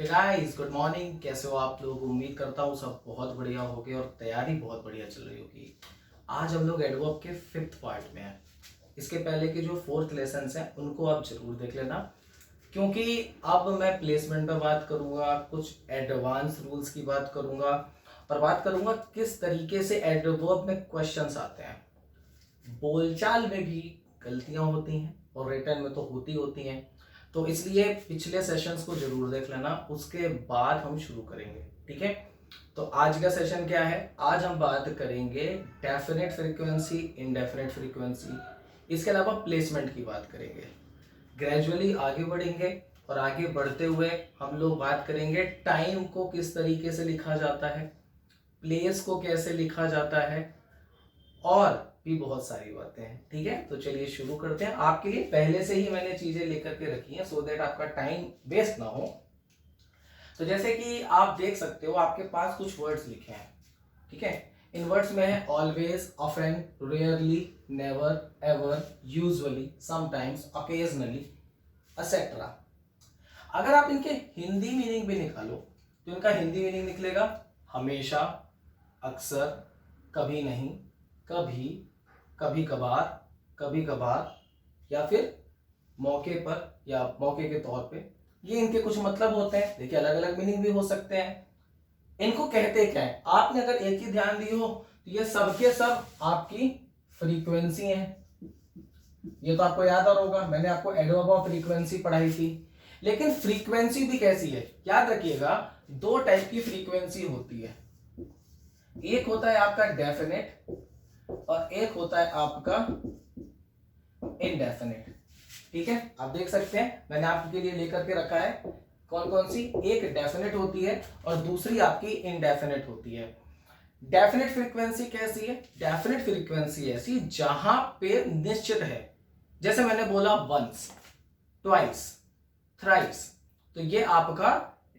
Hey guys, good morning. कैसे हो आप लोग? उम्मीद करता हूँ सब बहुत बढ़िया होगे और तैयारी बहुत बढ़िया चल रही होगी। आज हम लोग एडवर्ब के 5th पार्ट में हैं। इसके पहले के जो 4th लेसन्स हैं उनको आप जरूर देख लेना, क्योंकि अब मैं प्लेसमेंट पे बात करूंगा, कुछ एडवांस रूल्स की बात करूंगा और बात करूंगा किस तरीके से एडवर्ब में क्वेश्चंस आते हैं। बोलचाल में भी गलतियां होती हैं और रिटर्न में तो होती होती हैं, तो इसलिए पिछले सेशंस को जरूर देख लेना, उसके बाद हम शुरू करेंगे। ठीक है, तो आज का सेशन क्या है? आज हम बात करेंगे डेफिनेट फ्रीक्वेंसी, इनडेफिनेट फ्रीक्वेंसी, इसके अलावा प्लेसमेंट की बात करेंगे। ग्रेजुअली आगे बढ़ेंगे और आगे बढ़ते हुए हम लोग बात करेंगे टाइम को किस तरीके से लिखा जाता है, प्लेस को कैसे लिखा जाता है और भी बहुत सारी बातें हैं। ठीक है, तो चलिए शुरू करते हैं। आपके लिए पहले से ही मैंने चीजें लेकर के रखी हैं सो दैट आपका टाइम वेस्ट ना हो। तो जैसे कि आप देख सकते हो, आपके पास कुछ वर्ड्स लिखे हैं। ठीक है, इन वर्ड्स में है always, often, rarely, never, ever, usually, sometimes, occasionally, etcetera. अगर आप इनके हिंदी मीनिंग भी निकालो तो इनका हिंदी मीनिंग निकलेगा हमेशा, अक्सर, कभी नहीं, कभी, कभी कभार, कभी कभार, या फिर मौके पर या मौके के तौर पे। ये इनके कुछ मतलब होते हैं। देखिए, अलग अलग मीनिंग भी हो सकते हैं। इनको कहते क्या है? आपने अगर एक ही ध्यान दी हो तो ये सब के सब आपकी फ्रीक्वेंसी है। ये तो आपको याद होगा, मैंने आपको एडवर्ब ऑफ फ्रीक्वेंसी पढ़ाई थी। लेकिन फ्रीक्वेंसी भी कैसी है याद रखिएगा, दो टाइप की फ्रीक्वेंसी होती है। एक होता है आपका डेफिनेट और एक होता है आपका इनडेफिनेट। ठीक है, आप देख सकते हैं मैंने आपके लिए लेकर के रखा है कौन कौन सी। एक डेफिनेट होती है और दूसरी आपकी इनडेफिनेट होती है। डेफिनेट फ्रीक्वेंसी कैसी है? डेफिनेट फ्रीक्वेंसी ऐसी जहां पे निश्चित है, जैसे मैंने बोला वंस, ट्वाइस, थ्राइस, तो ये आपका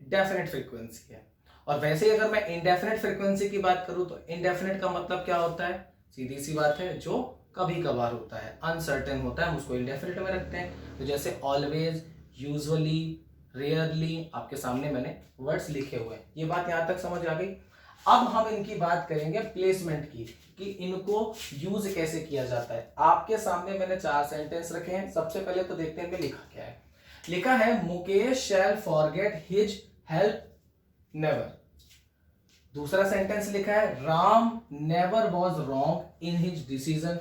डेफिनेट फ्रीक्वेंसी है। और वैसे ही अगर मैं इनडेफिनेट फ्रीक्वेंसी की बात करूं तो इनडेफिनेट का मतलब क्या होता है? सीधी सी बात है, जो कभी कभार होता है, अनसर्टेन होता है, हम उसको इनडेफिनेट में रखते हैं। तो जैसे ऑलवेज, यूजुअली, रेयरली, आपके सामने मैंने वर्ड्स लिखे हुए हैं। ये बात यहां तक समझ आ गई। अब हम इनकी बात करेंगे प्लेसमेंट की, कि इनको यूज कैसे किया जाता है। आपके सामने मैंने 4 सेंटेंस रखे हैं। सबसे पहले तो देखते हैं इनमें लिखा क्या है। लिखा है Mukesh shall forget his help never. दूसरा सेंटेंस लिखा है Ram never was wrong in his decision.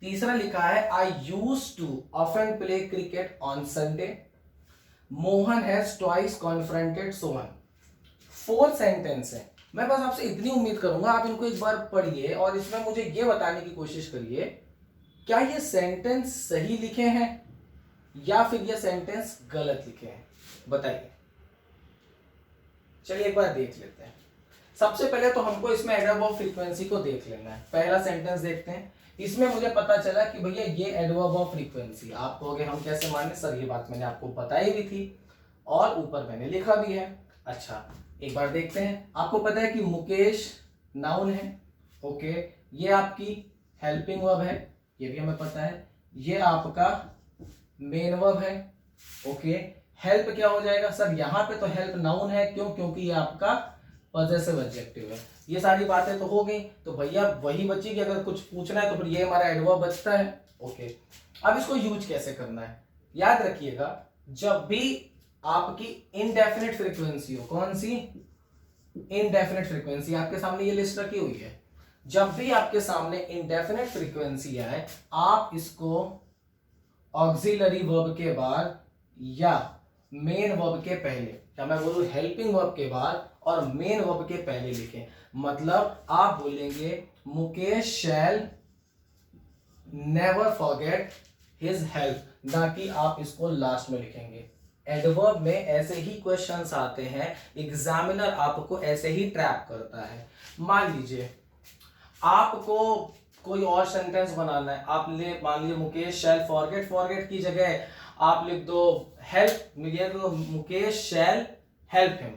तीसरा लिखा है I use to often play cricket on Sunday. Mohan has twice confronted Sohan. 4 sentence है। मैं बस आपसे इतनी उम्मीद करूंगा आप इनको एक बार पढ़िए और इसमें मुझे ये बताने की कोशिश करिए, क्या ये सेंटेंस सही लिखे हैं या फिर ये सेंटेंस गलत लिखे हैं? बताइए। चलिए एक बार देख लेते हैं। सबसे पहले तो हमको इसमें एडवर्ब ऑफ फ्रीक्वेंसी को देख लेना है। पहला सेंटेंस देखते हैं। इसमें मुझे पता चला कि भैया ये एडवर्ब ऑफ फ्रीक्वेंसी। आप कहोगे हम कैसे माने सर, ये बात मैंने आपको बताई भी थी और ऊपर मैंने लिखा भी है। अच्छा, एक बार देखते हैं। आपको पता है कि मुकेश नाउन है, ओके, ये आपकी हेल्पिंग वर्ब है, ये भी हमें पता है। ये आपका मेन वर्ब है, ओके। हेल्प क्या हो जाएगा सर? यहां पे तो हेल्प नाउन है, क्यों? क्योंकि ये आपका पॉजेसिव एडजेक्टिव है। ये सारी बातें तो हो गई। तो भैया वही बची कि अगर कुछ पूछना है तो फिर ये हमारा एडवर्ब बचता है, ओके। अब इसको यूज कैसे करना है याद रखिएगा। जब भी आपकी इनडेफिनेट फ्रीक्वेंसी हो, कौन सी? Indefinite frequency. आपके सामने ये लिस्ट रखी हुई है। जब भी आपके सामने इनडेफिनेट फ्रीक्वेंसी आए, आप इसको ऑक्सिलरी वर्ब के बाद या मेन वर्ब के पहले, या मैं बोलूं हेल्पिंग वर्ब के बाद और मेन वर्ब के पहले लिखें। मतलब आप बोलेंगे मुकेश शैल नेवर फॉरगेट हिज हेल्प, ना कि आप इसको लास्ट में लिखेंगे। एडवर्ब में ऐसे ही क्वेश्चंस आते हैं, एग्जामिनर आपको ऐसे ही ट्रैप करता है। मान लीजिए आपको कोई और सेंटेंस बनाना है, आप मान लीजिए मुकेश शैल फॉरगेट, फॉरगेट की जगह आप लिख दो हेल्प, तो मुकेश शैल हेल्प हिम,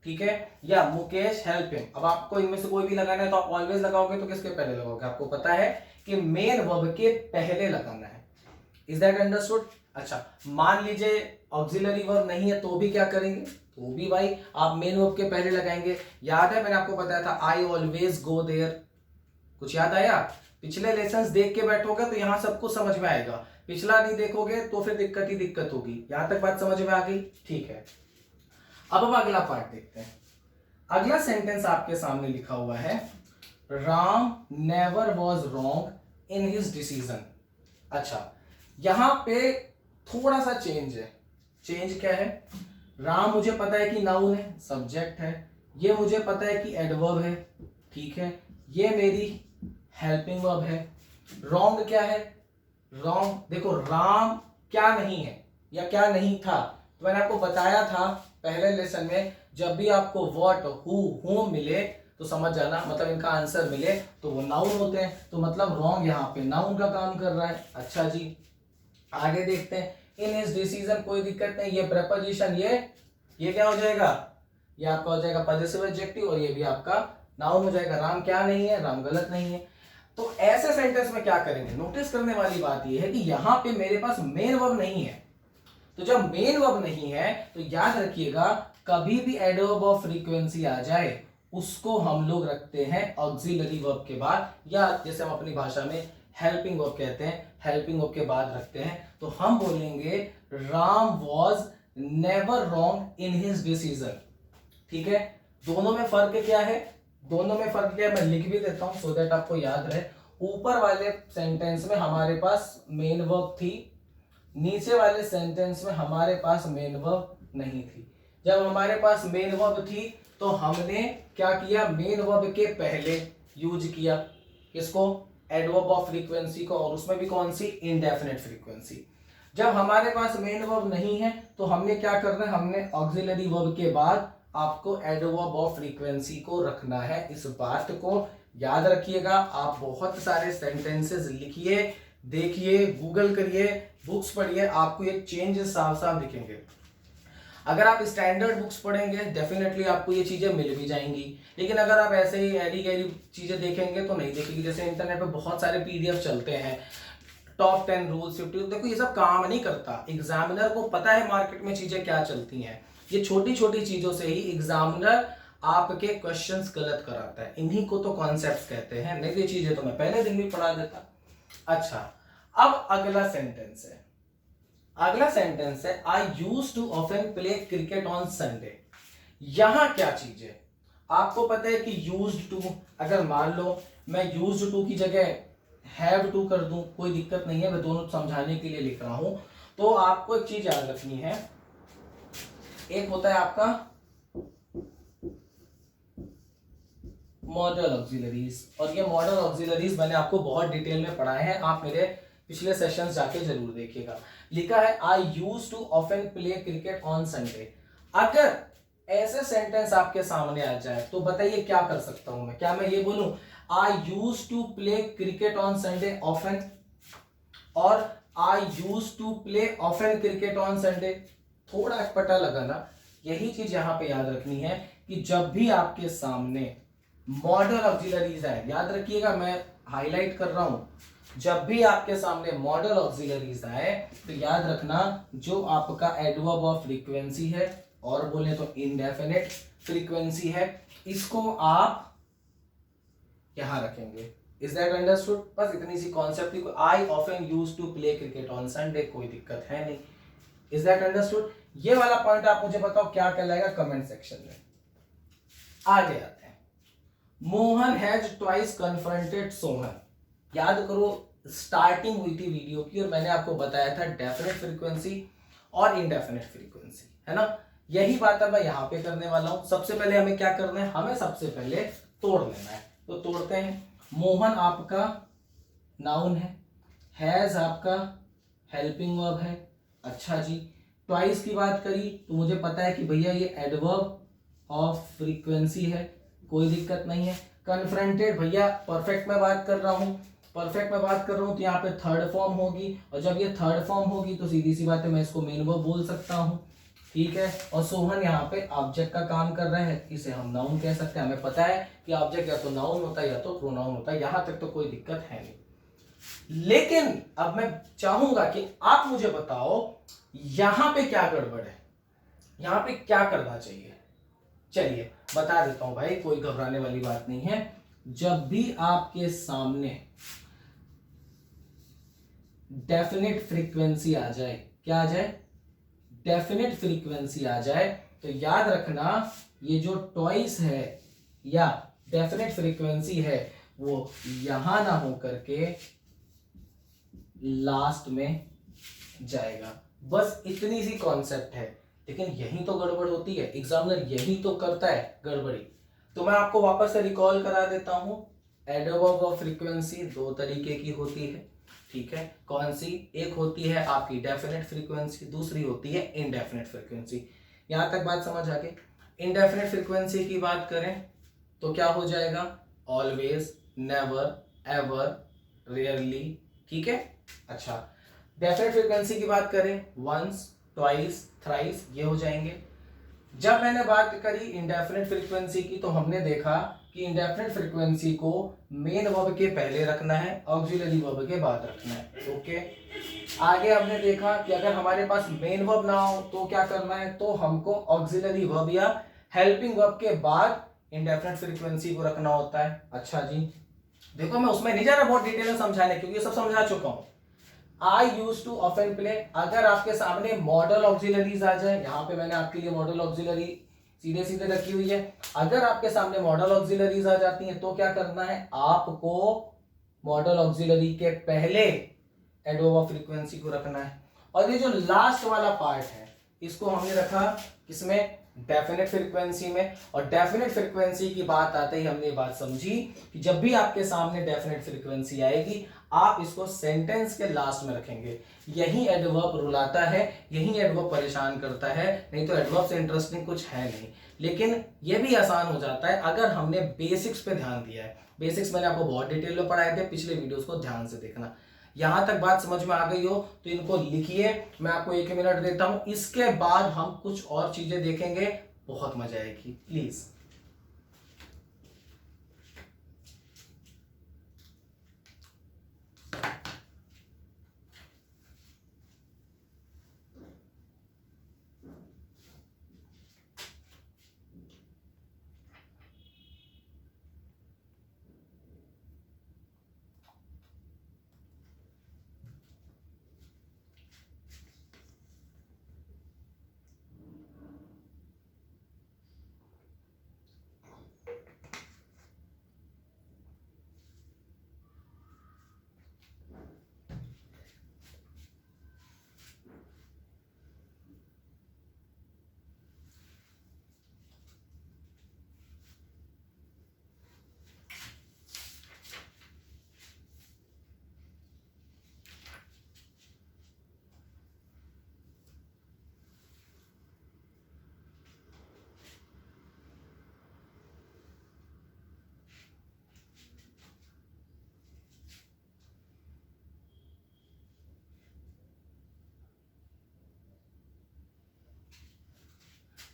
ठीक है, या मुकेश हेल्प हिम। अब आपको इनमें से कोई भी लगाना है तो आप ऑलवेज लगाओगे तो किसके पहले लगाओगे? आपको पता है कि मेन वर्ब के पहले लगाना है। Is that understood? अच्छा, मान लीजिए ऑक्सिलरी वर्ब नहीं है तो भी क्या करेंगे, तो भी भाई आप मेन वर्ब के पहले लगाएंगे। याद है मैंने आपको बताया था आई ऑलवेज गो देयर, कुछ याद आया? पिछले लेसन्स देख के बैठोगे तो यहां सब कुछ समझ में आएगा, पिछला नहीं देखोगे तो फिर दिक्कत ही दिक्कत होगी। यहां तक बात समझ में आ गई? ठीक है, अब हम अगला पार्ट देखते हैं। अगला सेंटेंस आपके सामने लिखा हुआ है, Ram never was wrong in his decision. अच्छा, यहां पे थोड़ा सा चेंज है। चेंज क्या है? राम मुझे पता है कि नाउन है, सब्जेक्ट है, ये मुझे पता है कि एडवर्ब है, ठीक है, ये मेरी हेल्पिंग वर्ब है। रॉन्ग क्या है? रॉन्ग देखो, राम क्या नहीं है या क्या नहीं था, तो मैंने आपको बताया था पहले लेसन में, जब भी आपको व्हाट, हु, होम मिले तो समझ जाना, मतलब इनका आंसर मिले तो वो नाउन होते हैं, तो मतलब रॉन्ग यहाँ पे नाउन का काम कर रहा है। अच्छा जी, आगे देखते हैं। इन हिज डिसीजन, कोई दिक्कत नहीं, ये प्रेपोजिशन, ये क्या हो जाएगा, ये आपका हो जाएगा पॉजिटिव एडजेक्टिव, और ये भी आपका नाउन हो जाएगा। राम क्या नहीं है, राम गलत नहीं है। तो ऐसे सेंटेंस में क्या करेंगे, नोटिस करने वाली बात ये है कि यहां पे मेरे पास मेन वर्ब नहीं है, तो जब मेन वर्ब नहीं है तो याद रखिएगा कभी भी एडवर्ब ऑफ फ्रीक्वेंसी आ जाए उसको हम लोग रखते हैं ऑक्सिलरी वर्ब के बाद, या जैसे हम अपनी भाषा में हेल्पिंग वर्ब कहते हैं, हेल्पिंग वर्ब के बाद रखते हैं। तो हम बोलेंगे Ram was never wrong in his decision. ठीक है, दोनों में फर्क क्या है? दोनों में फर्क क्या है मैं लिख भी देता हूं सो दैट आपको याद रहे। ऊपर वाले सेंटेंस में हमारे पास मेन वर्ब थी, नीचे वाले सेंटेंस में हमारे पास मेन वर्ब नहीं थी। जब हमारे पास मेन वर्ब थी तो हमने क्या किया, मेन वर्ब के पहले यूज किया किसको, एडवर्ब ऑफ फ्रीक्वेंसी को, और उसमें भी कौन सी, इंडेफिनिट फ्रीक्वेंसी। जब हमारे पास मेन वर्ब नहीं है तो हमने क्या करना है, हमने ऑक्सिलरी वर्ब के बाद आपको एडवर्ब ऑफ फ्रीक्वेंसी को रखना है। इस बात को याद रखिएगा। आप बहुत सारे सेंटेंसेस लिखिए, देखिए, गूगल करिए, बुक्स पढ़िए, आपको ये चेंज साफ साफ दिखेंगे। अगर आप स्टैंडर्ड बुक्स पढ़ेंगे डेफिनेटली आपको ये चीजें मिल भी जाएंगी, लेकिन अगर आप ऐसे ही एरी गैरी चीजें देखेंगे तो नहीं देखेंगी। जैसे इंटरनेट पे बहुत सारे पीडीएफ चलते हैं, टॉप 10 रूल्स 50, देखो ये सब काम नहीं करता। एग्जामिनर को पता है मार्केट में चीजें क्या चलती हैं, ये छोटी छोटी चीजों से ही एग्जामिनर आपके क्वेश्चंस गलत कराता है। इन्हीं को तो कॉन्सेप्ट्स कहते हैं, नहीं ये चीजें तो मैं पहले दिन भी पढ़ा देता। अच्छा, अब अगला सेंटेंस है, अगला सेंटेंस है I use to often play cricket on Sunday. यहां क्या चीज है, आपको पता है कि यूज्ड टू, अगर मान लो मैं यूज्ड टू की जगह हैव टू कर दूं, कोई दिक्कत नहीं है, मैं दोनों समझाने के लिए लिख रहा हूं। तो आपको एक चीज याद रखनी है, एक होता है आपका मॉडल ऑक्सिलरीज, और ये मॉडल ऑक्सिलरीज मैंने आपको बहुत डिटेल में पढ़ाए हैं, आप मेरे पिछले सेशंस जाके जरूर देखिएगा। लिखा है I use to often play cricket on Sunday. अगर ऐसे सेंटेंस आपके सामने आ जाए तो बताइए क्या कर सकता हूं मैं, क्या मैं ये बोलूं I use to play cricket on Sunday often, और I use to play often cricket on Sunday? थोड़ा अटपटा लगा ना। यही चीज यहां पे याद रखनी है कि जब भी आपके सामने मॉडल ऑक्सिलरीज आए, याद रखिएगा मैं हाईलाइट कर रहा हूं, जब भी आपके सामने मॉडल ऑक्सिलरीज आए तो याद रखना जो आपका एडवर्ब ऑफ फ्रीक्वेंसी है, और बोले तो इंडेफिनिट फ्रीक्वेंसी है, इसको आप यहां रखेंगे। Is that understood? बस इतनी सी कॉन्सेप्ट ही, I often use to play cricket on Sunday, कोई दिक्कत है नहीं। Is that understood? ये वाला पॉइंट आप मुझे बताओ क्या कहलाएगा कमेंट सेक्शन में। आगे आते हैं, Mohan has twice confronted Sohan. याद करो स्टार्टिंग हुई थी वीडियो की और मैंने आपको बताया था डेफिनेट फ्रीक्वेंसी और इनडेफिनेट फ्रीक्वेंसी, है ना। यही बात अब मैं यहां पे करने वाला हूं। सबसे पहले हमें क्या करना है, हमें सबसे पहले तोड़ लेना है, तो तोड़ते हैं। मोहन आपका नाउन है, हैज आपका हेल्पिंग वर्ब है। अच्छा जी, ट्वाइस की बात करी तो मुझे पता है कि भैया ये एडवर्ब ऑफ फ्रीक्वेंसी है, कोई दिक्कत नहीं है। कन्फ्रंटेड, भैया परफेक्ट में बात कर रहा हूं, परफेक्ट में बात कर रहा हूं तो यहाँ पे थर्ड फॉर्म होगी, और जब ये थर्ड फॉर्म होगी तो सीधी सी बात है मैं इसको मेन वर्ब बोल सकता हूं, ठीक है। और सोहन यहाँ पे ऑब्जेक्ट का काम कर रहे हैं, इसे हम नाउन कह सकते हैं। हमें पता है कि ऑब्जेक्ट या तो नाउन होता है या तो प्रोनाउन होता है, यहां तक तो कोई दिक्कत है नहीं। लेकिन अब मैं चाहूंगा कि आप मुझे बताओ यहां पे क्या गड़बड़ है, यहां पे क्या करना चाहिए। चलिए बता देता हूं भाई, कोई घबराने वाली बात नहीं है। जब भी आपके सामने डेफिनेट फ्रीक्वेंसी आ जाए, क्या आ जाए, डेफिनेट फ्रीक्वेंसी आ जाए, तो याद रखना ये जो टॉइस है या डेफिनेट फ्रीक्वेंसी है वो यहां ना हो करके लास्ट में जाएगा। बस इतनी सी कॉन्सेप्ट है, लेकिन यही तो गड़बड़ होती है, एग्जामिनर यही तो करता है गड़बड़ी। तो मैं आपको वापस से रिकॉल करा देता हूं। एडवर्ब ऑफ फ्रीक्वेंसी दो तरीके की होती है, ठीक है। कौन सी, एक होती है आपकी डेफिनेट फ्रीक्वेंसी, दूसरी होती है इनडेफिनेट फ्रीक्वेंसी। यहां तक बात समझ आ गई। इनडेफिनेट फ्रीक्वेंसी की बात करें तो क्या हो जाएगा, ऑलवेज, नेवर, एवर, रेयरली, ठीक है। अच्छा, डेफिनेट फ्रीक्वेंसी की बात करें, वंस, ट्वाइस, थ्राइस, ये हो जाएंगे। जब मैंने बात करी इंडेफिनेट फ्रीक्वेंसी की तो हमने देखा कि इंडेफिनेट फ्रीक्वेंसी को मेन वर्ब के पहले रखना है, ऑक्सिलरी वर्ब के बाद रखना है, ओके। आगे हमने देखा कि अगर हमारे पास मेन वर्ब ना हो तो क्या करना है, तो हमको ऑक्सिलरी वर्ब या हेल्पिंग वर्ब के बाद इंडेफिनेट फ्रीक्वेंसी को रखना होता है। अच्छा जी, देखो मैं उसमें नहीं जा रहा बहुत डिटेल में समझाने, क्योंकि ये सब समझा चुका हूं। आई यूज टू ऑफन प्ले, अगर आपके सामने मॉडल ऑक्सिलरीज आ जाए, यहां पे मैंने आपके लिए मॉडल ऑक्सिलरी सीधे सीधे रखी हुई है। अगर आपके सामने मॉडल ऑक्सिलरीज आ जाती हैं तो क्या करना है, आपको मॉडल ऑक्सिलरी के पहले एडवर्ब ऑफ फ्रीक्वेंसी को रखना है। और ये जो लास्ट वाला पार्ट है इसको हमने रखा किसमें, डेफिनेट फ्रीक्वेंसी में। और डेफिनेट फ्रीक्वेंसी की बात आते ही हमने बात समझी कि जब भी आपके सामने डेफिनेट फ्रीक्वेंसी आएगी आप इसको सेंटेंस के लास्ट में रखेंगे। यही एडवर्ब रुलाता है, यही एडवर्ब परेशान करता है, नहीं तो एडवर्ब से इंटरेस्टिंग कुछ है नहीं। लेकिन यह भी आसान हो जाता है अगर हमने बेसिक्स पे ध्यान दिया है। बेसिक्स मैंने आपको बहुत डिटेल में पढ़ाए थे, पिछले वीडियोस को ध्यान से देखना। यहां तक बात समझ में आ गई हो तो इनको लिखिए, मैं आपको 1 मिनट देता हूं, इसके बाद हम कुछ और चीजें देखेंगे, बहुत मजा आएगी, प्लीज।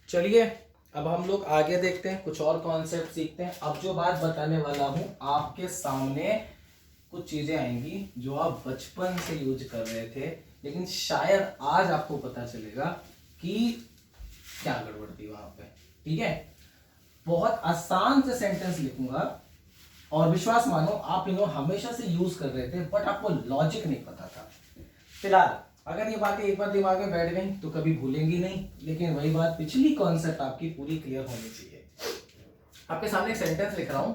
चलिए अब हम लोग आगे देखते हैं, कुछ और कॉन्सेप्ट सीखते हैं। अब जो बात बताने वाला हूं आपके सामने कुछ चीजें आएंगी जो आप बचपन से यूज कर रहे थे, लेकिन शायद आज आपको पता चलेगा कि क्या गड़बड़ थी वहां पे, ठीक है। बहुत आसान से सेंटेंस लिखूंगा और विश्वास मानो आप इन्हों हमेशा से यूज कर रहे थे, बट आपको लॉजिक नहीं पता था। फिलहाल अगर ये बातें एक बार दिमाग में बैठ गई तो कभी भूलेंगी नहीं, लेकिन वही बात, पिछली कॉन्सेप्ट आपकी पूरी क्लियर होनी चाहिए। आपके सामने एक सेंटेंस लिख रहा हूं,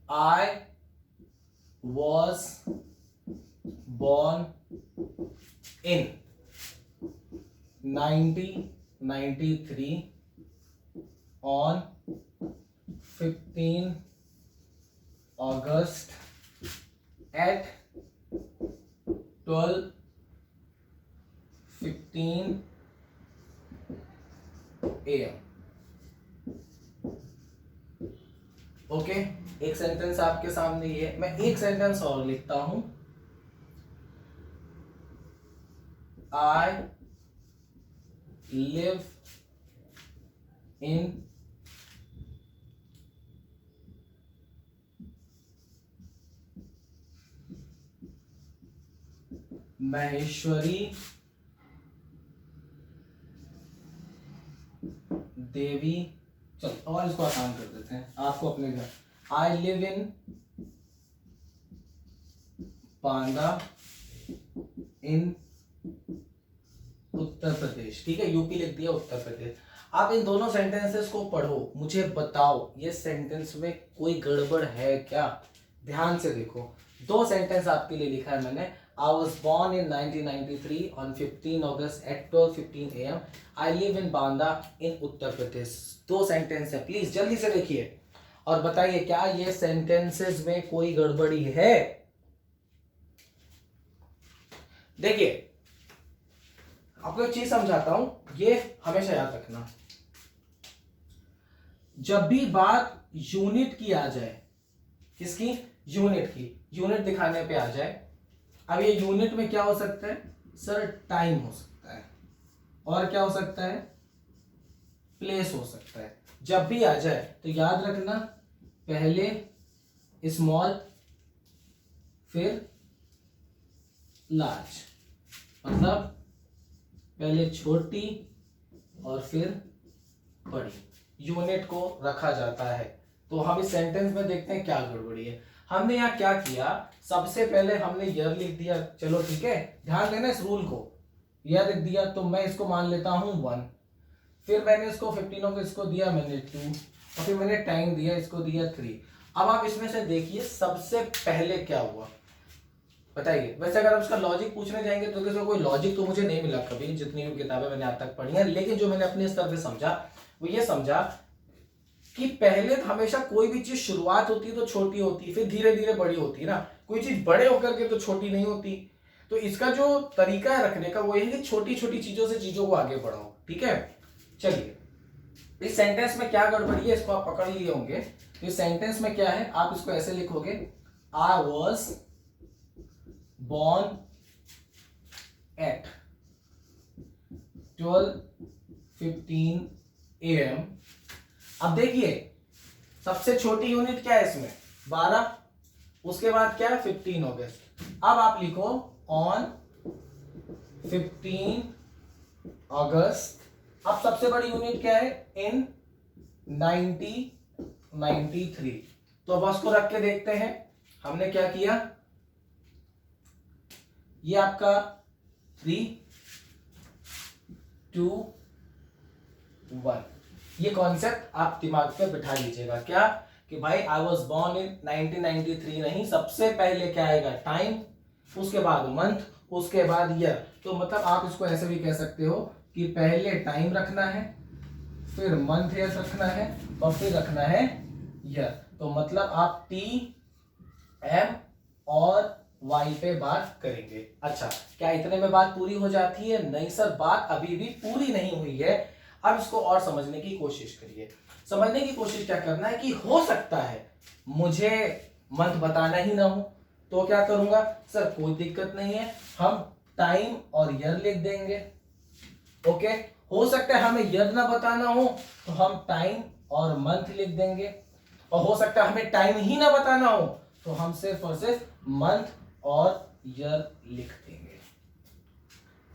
I was born in 1993 on 15 August at 12:15 AM. Okay, एक सेंटेंस आपके सामने ये है। मैं एक सेंटेंस और लिखता हूं, I live in महेश्वरी देवी, चलो और इसको आसान कर देते हैं आपको अपने घर। आई लिव इन बांदा इन उत्तर प्रदेश, ठीक है, यूपी लिख दिया, उत्तर प्रदेश। आप इन दोनों सेंटेंसेस को पढ़ो, मुझे बताओ ये सेंटेंस में कोई गड़बड़ है क्या। ध्यान से देखो, दो सेंटेंस आपके लिए लिखा है मैंने। I was born in 1993 on 15 August at 12:15 AM. I live in Banda in Uttar Pradesh. दो सेंटेंस है, प्लीज जल्दी से देखिए और बताइए क्या ये सेंटेंसेस में कोई गड़बड़ी है। देखिए आपको एक चीज समझाता हूं, ये हमेशा याद रखना, जब भी बात यूनिट की आ जाए, किसकी, यूनिट की, यूनिट दिखाने पे आ जाए। अब ये यूनिट में क्या हो सकता है सर, टाइम हो सकता है, और क्या हो सकता है, प्लेस हो सकता है। जब भी आ जाए तो याद रखना पहले स्मॉल फिर लार्ज, मतलब पहले छोटी और फिर बड़ी यूनिट को रखा जाता है। तो हम इस सेंटेंस में देखते हैं क्या गड़बड़ी है। हमने यहाँ क्या किया, सबसे पहले हमने ईयर लिख दिया, चलो ठीक है, ध्यान देना इस रूल को। ईयर लिख दिया तो मैं इसको मान लेता हूं 1, फिर मैंने इसको 15 को इसको दिया मैंने 2, और फिर मैंने टाइम दिया इसको दिया 3। अब आप इसमें से देखिए सबसे पहले क्या हुआ बताइए। वैसे अगर आप इसका लॉजिक पूछने जाएंगे तो इसका कोई लॉजिक तो मुझे नहीं मिला कभी, जितनी भी किताबें मैंने आज तक पढ़ी हैं, लेकिन जो मैंने अपने स्तर पे समझा वो ये समझा कि पहले हमेशा कोई भी चीज शुरुआत होती है तो छोटी होती है, फिर धीरे धीरे बड़ी होती है ना, कोई चीज बड़े होकर के तो छोटी नहीं होती। तो इसका जो तरीका है रखने का वो है कि छोटी छोटी चीजों से चीजों को आगे बढ़ाओ, ठीक है। चलिए इस सेंटेंस में क्या गड़बड़ी है इसको आप पकड़ लिए होंगे। तो इस सेंटेंस में क्या है, आप इसको ऐसे लिखोगे, I was born at 12:15 AM। अब देखिए सबसे छोटी यूनिट क्या है इसमें, 12, उसके बाद क्या है 15 अगस्त। अब आप लिखो ऑन 15 अगस्त। अब सबसे बड़ी यूनिट क्या है, इन 1993। तो अब उसको रख के देखते हैं हमने क्या किया। ये आपका 3, 2, 1, ये कॉन्सेप्ट आप दिमाग पे बिठा लीजिएगा क्या, कि भाई आई वॉज बॉर्न इन 1993 नहीं, सबसे पहले क्या आएगा टाइम, उसके बाद मंथ, उसके बाद ईयर। तो मतलब आप इसको ऐसे भी कह सकते हो कि पहले टाइम रखना है, फिर मंथ ईयर रखना है, और फिर रखना है ईयर। तो मतलब आप टी एम और वाई पे बात करेंगे। अच्छा क्या इतने में बात पूरी हो जाती है, नहीं सर, बात अभी भी पूरी नहीं हुई है। अब इसको और समझने की कोशिश करिए। समझने की कोशिश क्या करना है कि हो सकता है मुझे मंथ बताना ही ना हो, तो क्या करूंगा सर, कोई दिक्कत नहीं है, हम टाइम और ईयर लिख देंगे। ओके, हो सकता है हमें ईयर ना बताना हो तो हम टाइम और मंथ लिख देंगे, और हो सकता है हमें टाइम ही ना बताना हो तो हम सिर्फ और सिर्फ मंथ और ईयर लिख देंगे।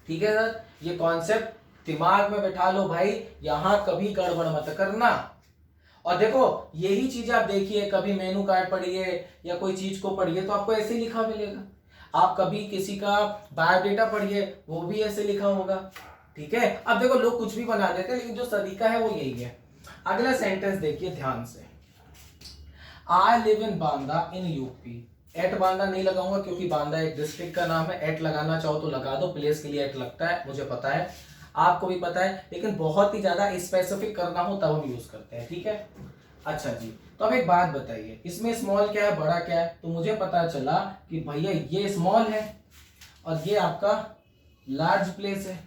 ठीक है सर, ये कॉन्सेप्ट दिमाग में बैठा लो भाई, यहां कभी गड़बड़ मत करना। और देखो यही चीज आप देखिए, कभी मेनू कार्ड पढ़िए या कोई चीज को पढ़िए तो आपको ऐसे लिखा मिलेगा। आप कभी किसी का बायोडेटा पढ़िए, वो भी ऐसे लिखा होगा। ठीक है, अब देखो लोग कुछ भी बना देते हैं, लेकिन जो तरीका है वो यही है। अगला सेंटेंस देखिए ध्यान से, I live in Banda in UP. At Banda नहीं लगाऊंगा क्योंकि बांदा एक डिस्ट्रिक्ट का नाम है। एट लगाना चाहो तो लगा दो, प्लेस के लिए एट लगता है, मुझे पता है, आपको भी पता है, लेकिन बहुत ही ज्यादा स्पेसिफिक करना हो तब हम यूज करते हैं। ठीक है, अच्छा जी, तो अब एक बात बताइए, इसमें स्मॉल क्या है बड़ा क्या है। तो मुझे पता चला कि भैया ये स्मॉल है और ये आपका लार्ज प्लेस है।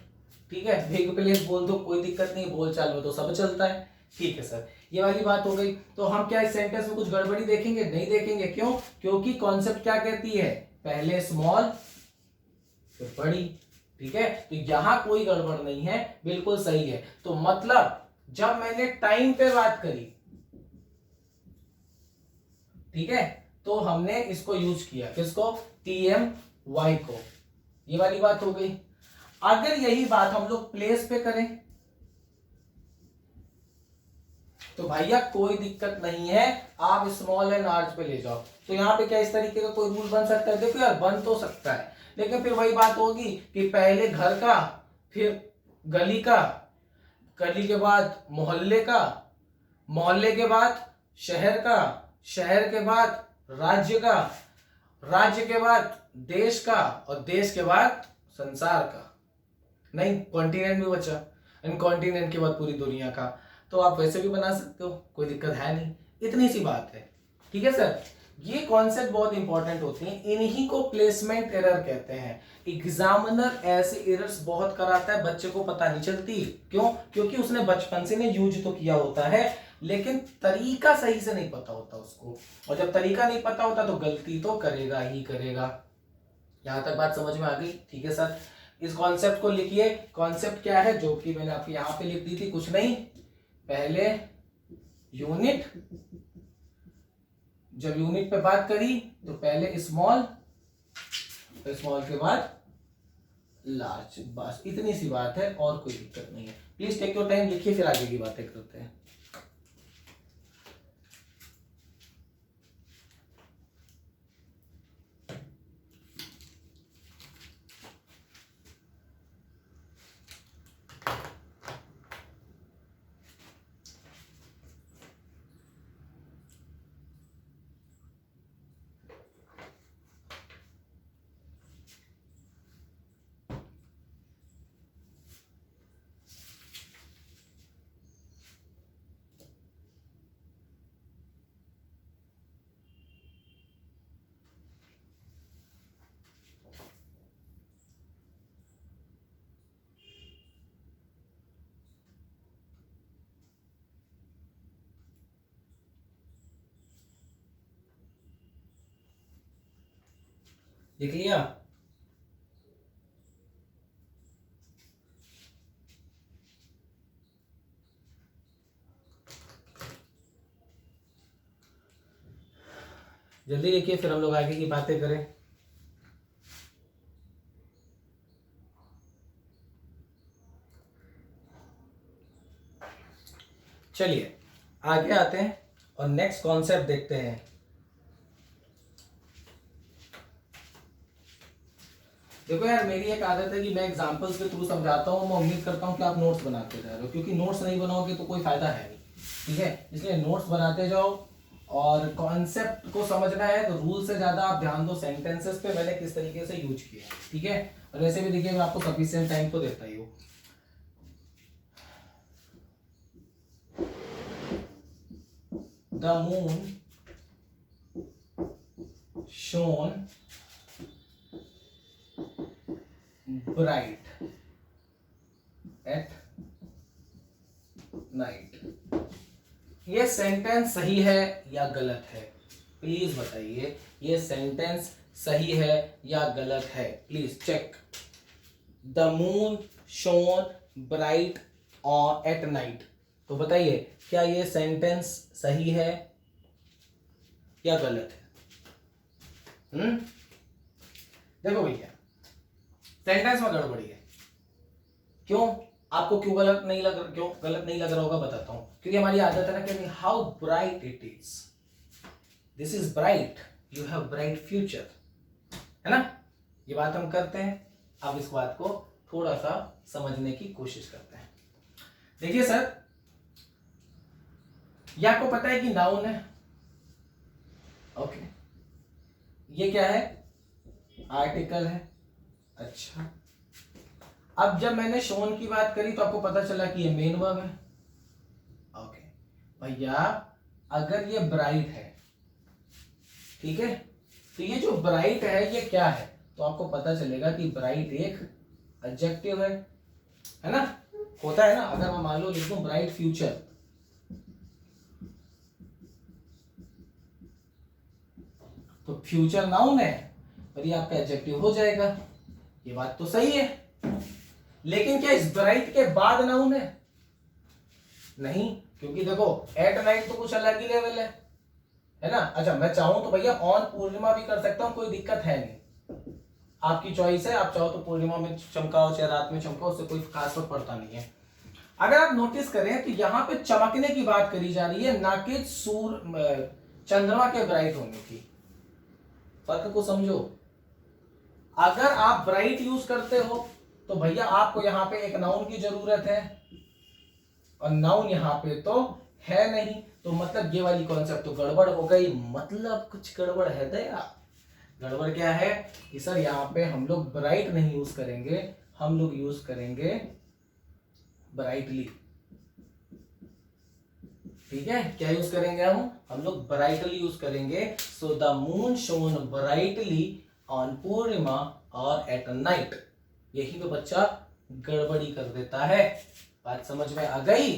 ठीक है, बिग प्लेस बोल दो, कोई दिक्कत नहीं, बोलचाल में तो सब चलता है। ठीक है सर, ये वाली बात हो गई। तो हम क्या इस सेंटेंस में कुछ गड़बड़ी देखेंगे? नहीं देखेंगे। क्यों? क्योंकि कॉन्सेप्ट क्या कहती है, पहले स्मॉल फिर बड़ी। ठीक है, तो यहां कोई गड़बड़ नहीं है, बिल्कुल सही है। तो मतलब जब मैंने टाइम पे बात करी, ठीक है, तो हमने इसको यूज किया, किसको, टी एम वाई को। ये वाली बात हो गई। अगर यही बात हम लोग प्लेस पे करें तो भैया कोई दिक्कत नहीं है, आप स्मॉल एंड लार्ज पे ले जाओ। तो यहाँ पे क्या इस तरीके का कोई रूल बन सकता है? देखो यार बन तो सकता है, लेकिन फिर वही बात होगी कि पहले घर का, फिर गली का, गली के बाद मोहल्ले का, मोहल्ले के बाद शहर का, शहर के बाद राज्य का, राज्य के बाद देश का, और देश के बाद संसार का। नहीं, कॉन्टिनेंट भी बचा, एंड कॉन्टिनेंट के बाद पूरी दुनिया का। तो आप वैसे भी बना सकते हो, कोई दिक्कत है नहीं, इतनी सी बात है। ठीक है सर, ये कॉन्सेप्ट बहुत इंपॉर्टेंट होती हैं, इन्हीं को प्लेसमेंट एरर कहते हैं। एग्जामिनर ऐसे एरर्स बहुत कराता है, बच्चे को पता नहीं चलती। क्यों? क्योंकि उसने बचपन से ने यूज तो किया होता है, लेकिन तरीका सही से नहीं पता होता उसको, और जब तरीका नहीं पता होता तो गलती तो करेगा ही करेगा। यहां तक बात समझ में आ गई? ठीक है सर, इस कॉन्सेप्ट को लिखिए। कॉन्सेप्ट क्या है जो कि मैंने आपको यहां पे लिख दी थी, कुछ नहीं, पहले यूनिट, जब यूनिट पे बात करी तो पहले स्मॉल, स्मॉल के बाद लार्ज, बस इतनी सी बात है, और कोई दिक्कत नहीं है। प्लीज टेक योर टाइम, लिखिए, फिर आगे की बातें करते हैं। लिख लिया? जल्दी लिखिए, फिर हम लोग आगे की बातें करें। चलिए आगे आते हैं और नेक्स्ट कॉन्सेप्ट देखते हैं। देखो यार, मेरी एक आदत है कि मैं एग्जांपल्स के थ्रू समझाता हूँ। मैं उम्मीद करता हूँ कि आप नोट्स बनाते जा रहे हो, क्योंकि नोट्स नहीं बनाओगे तो कोई फायदा है नहीं। ठीक है, इसलिए नोट्स बनाते जाओ, और कॉन्सेप्ट को समझना है तो रूल से ज्यादा आप ध्यान दो सेंटेंसेस पे, मैंने किस तरीके से यूज किया है। ठीक है, और वैसे भी देखिए मैं आपको सफिशिएंट टाइम तो देता ही हूँ। The moon shone bright at night. ये सेंटेंस सही है या गलत है? प्लीज बताइए, ये सेंटेंस सही है या गलत है? Please check. The moon shone bright on at night. तो बताइए, क्या ये सेंटेंस सही है या गलत है? देखो भैया, सेंटेंस में गड़बड़ी है। क्यों? आपको क्यों गलत नहीं लग रहा होगा, बताता हूं। क्योंकि हमारी आदत है ना कि how bright it is, this is bright, you have bright future, है ना? ये बात हम करते हैं। अब इस बात को थोड़ा सा समझने की कोशिश करते हैं। देखिए सर, ये आपको पता है कि नाउन है, ओके, ये क्या है? आर्टिकल है। अच्छा, अब जब मैंने शोन की बात करी तो आपको पता चला कि ये मेन वर्ब है। ओके भैया, अगर ये ब्राइट है, ठीक है, तो ये जो ब्राइट है ये क्या है? तो आपको पता चलेगा कि ब्राइट एक एडजेक्टिव है ना? होता है ना? अगर मैं मान लो लिख दूं ब्राइट फ्यूचर, तो फ्यूचर नाउन है और ये आपका एडजेक्टिव हो जाएगा। ये बात तो सही है, लेकिन क्या इस ब्राइट के बाद नाउन है? नहीं, क्योंकि देखो एट नाइट तो कुछ अलग ही लेवल है ना? अच्छा, मैं चाहूं तो भैया ऑन पूर्णिमा भी कर सकता हूं, कोई दिक्कत है नहीं। आपकी चॉइस है, आप चाहो तो पूर्णिमा में चमकाओ चाहे रात में चमकाओ, उससे कोई खास फर्क पड़ता नहीं है। अगर आप नोटिस करें तो यहाँ पे चमकने की बात करी जा रही है, ना कि चंद्रमा के ब्राइट होने की। फर्क को समझो। अगर आप ब्राइट यूज करते हो तो भैया आपको यहां पे एक नाउन की जरूरत है, और नाउन यहां पे तो है नहीं, तो मतलब ये वाली कॉन्सेप्ट तो गड़बड़ हो गई। मतलब कुछ गड़बड़ है दया। गड़बड़ क्या है कि सर यहाँ पे हम लोग ब्राइट नहीं यूज करेंगे, हम लोग यूज करेंगे ब्राइटली। ठीक है, क्या यूज करेंगे हम लोग ब्राइटली यूज करेंगे। So the moon shone brightly on Purnima और एट नाइट। यही तो बच्चा गड़बड़ी कर देता है। बात समझ में आ गई?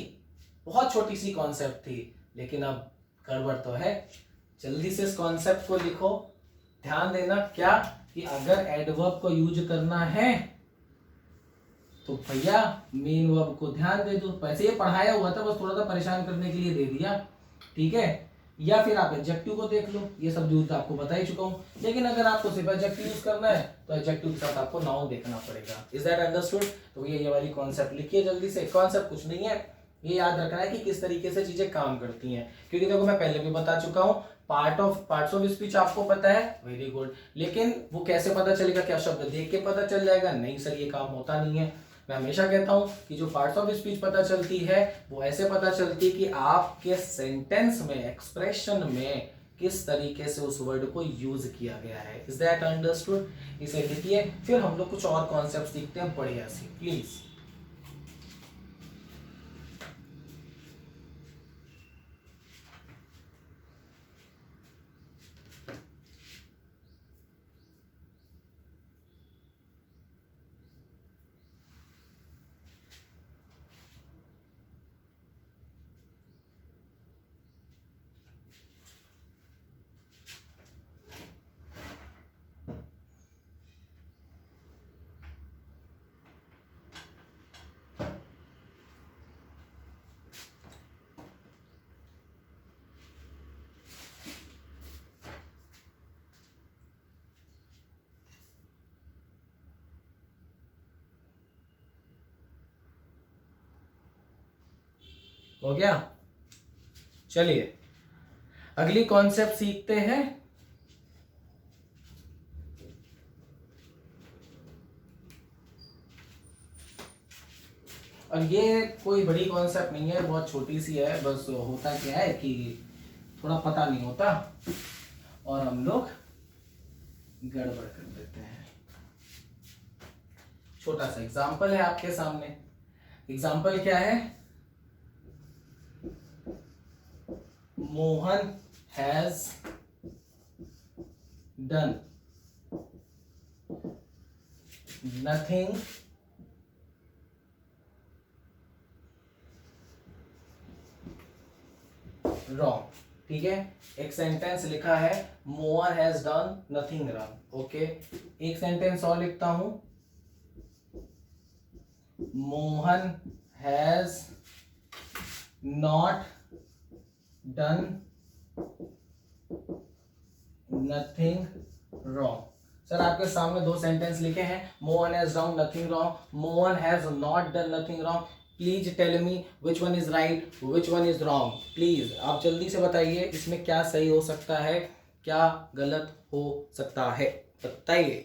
बहुत छोटी सी कॉन्सेप्ट थी, लेकिन अब गड़बड़ तो है। जल्दी से इस कॉन्सेप्ट को लिखो। ध्यान देना क्या कि अगर एडवर्ब को यूज करना है तो भैया मेन वर्ब को ध्यान दे दो। वैसे ये पढ़ाया हुआ था, बस थोड़ा सा परेशान करने के लिए दे दिया। ठीक है, या फिर आप एडजेक्टिव को देख लो, ये सब यूज आपको बता ही चुका हूं। लेकिन अगर आपको सिर्फ एडजेक्टिव यूज करना है तो एडजेक्टिव के साथ आपको नाउन देखना पड़ेगा। Is that understood? तो भैया ये वाली कॉन्सेप्ट लिखिए जल्दी से। कॉन्सेप्ट कुछ नहीं है, ये याद रखना है कि किस तरीके से चीजें काम करती हैं, क्योंकि देखो मैं पहले भी बता चुका हूं। पार्ट्स ऑफ स्पीच आपको पता है, वेरी गुड। लेकिन वो कैसे पता चलेगा? क्या शब्द देख के पता चल जाएगा? नहीं सर, ये काम होता नहीं है। मैं हमेशा कहता हूं कि जो पार्ट्स ऑफ स्पीच पता चलती है वो ऐसे पता चलती है कि आपके सेंटेंस में, एक्सप्रेशन में किस तरीके से उस वर्ड को यूज किया गया है। Is that understood? इसे लिखिए, फिर हम लोग कुछ और कॉन्सेप्ट सीखते हैं बढ़िया सी, प्लीज। हो गया? चलिए अगली कॉन्सेप्ट सीखते हैं। और ये कोई बड़ी कॉन्सेप्ट नहीं है, बहुत छोटी सी है। बस होता क्या है कि थोड़ा पता नहीं होता और हम लोग गड़बड़ कर देते हैं। छोटा सा एग्जाम्पल है आपके सामने। एग्जाम्पल क्या है? Mohan has done nothing wrong. ठीक है, एक सेंटेंस लिखा है Mohan has done nothing wrong. Okay, एक सेंटेंस और लिखता हूं, Mohan has not done nothing wrong. Sir आपके सामने दो सेंटेंस लिखे हैं, Mohan has done nothing wrong, Mohan has not done nothing wrong. Please tell me which one is right, which one is wrong. Please आप जल्दी से बताइए, इसमें क्या सही हो सकता है, क्या गलत हो सकता है, बताइए।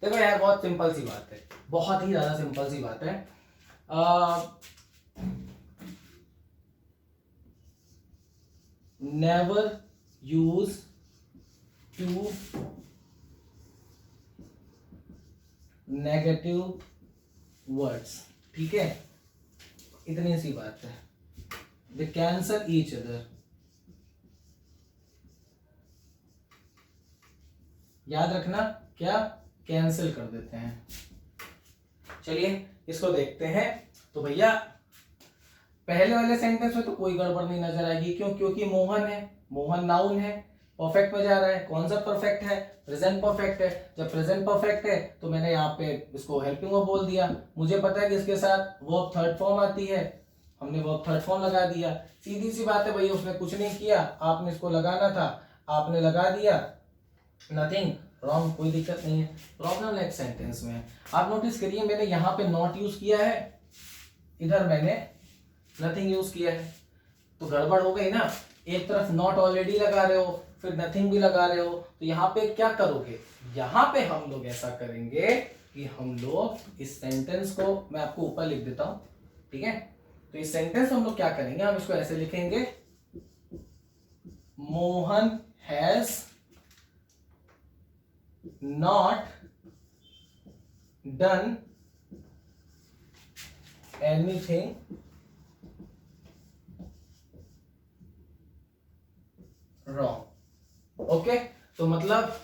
देखो यार, बहुत सिंपल सी बात है, बहुत ही ज्यादा सिंपल सी बात है। Never use two negative words. ठीक है, इतनी सी बात है। They cancel each other. याद रखना, क्या कैंसिल कर देते हैं। चलिए इसको देखते हैं। तो भैया पहले वाले सेंटेंस में तो कोई गड़बड़ नहीं नजर आएगी, क्यों? क्योंकि मोहन है, मोहन नाउन है, परफेक्ट में जा रहा है। कौन सा परफेक्ट है? प्रेजेंट परफेक्ट है। जब प्रेजेंट परफेक्ट है तो मैंने यहाँ पे इसको हेल्पिंग वर्ब बोल दिया। मुझे पता है कि इसके साथ वर्ब थर्ड फॉर्म आती है, हमने वर्ब थर्ड फॉर्म लगा दिया। सीधी सी बात है भैया, उसने कुछ नहीं किया, आपने इसको लगाना था, आपने लगा दिया। नथिंग रॉन्ग, कोई दिक्कत नहीं है। प्रॉब्लम नेक्स्ट सेंटेंस में है। आप नोटिस करिए मैंने यहाँ पे नॉट यूज किया है, इधर मैंने नथिंग यूज किया है, तो गड़बड़ हो गई ना। एक तरफ नॉट ऑलरेडी लगा रहे हो, फिर नथिंग भी लगा रहे हो, तो यहाँ पे क्या करोगे, यहाँ पे हम लोग ऐसा करेंगे कि हम लोग इस सेंटेंस को मैं आपको ऊपर लिख देता हूं, ठीक है। तो इस सेंटेंस हम लोग क्या करेंगे, हम इसको ऐसे लिखेंगे, Mohan has not done anything wrong. Okay, तो मतलब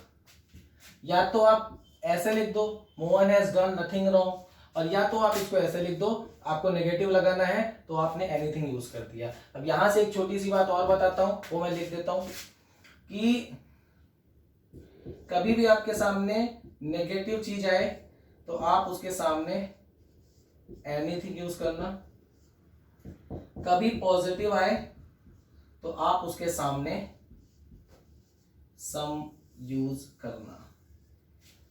या तो आप ऐसे लिख दो Mohan has done nothing wrong, और या तो आप इसको ऐसे लिख दो, आपको नेगेटिव लगाना है तो आपने एनीथिंग यूज कर दिया। अब यहां से एक छोटी सी बात और बताता हूं, वो मैं लिख देता हूं कि कभी भी आपके सामने नेगेटिव चीज आए तो आप उसके सामने एनीथिंग यूज करना, कभी पॉजिटिव आए तो आप उसके सामने सम यूज करना।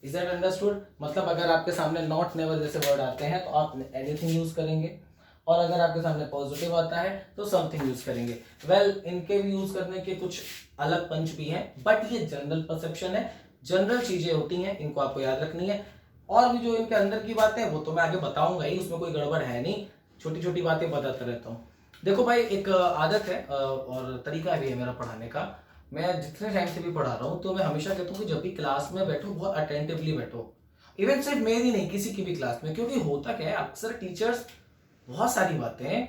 Is that understood? मतलब अगर आपके सामने नॉट नेवर जैसे वर्ड आते हैं तो आप एनीथिंग यूज करेंगे, और अगर आपके सामने पॉजिटिव आता है तो समथिंग यूज करेंगे। वेल इनके भी यूज करने के कुछ अलग पंच भी हैं, बट ये जनरल परसेप्शन है, जनरल चीजें होती हैं, इनको आपको याद रखनी है। और भी जो इनके अंदर की बातें वो तो मैं आगे बताऊंगा ही, उसमें कोई गड़बड़ है नहीं, छोटी छोटी बातें बताता रहता हूँ। देखो भाई, एक आदत है और तरीका भी है मेरा पढ़ाने का। मैं जितने टाइम से भी पढ़ा रहा हूँ तो मैं हमेशा कहता हूँ कि जब भी क्लास में बैठो बहुत अटेंटिवली बैठो, इवन सिर्फ मेरी नहीं किसी की भी क्लास में। क्योंकि होता क्या है, अक्सर टीचर्स बहुत सारी बातें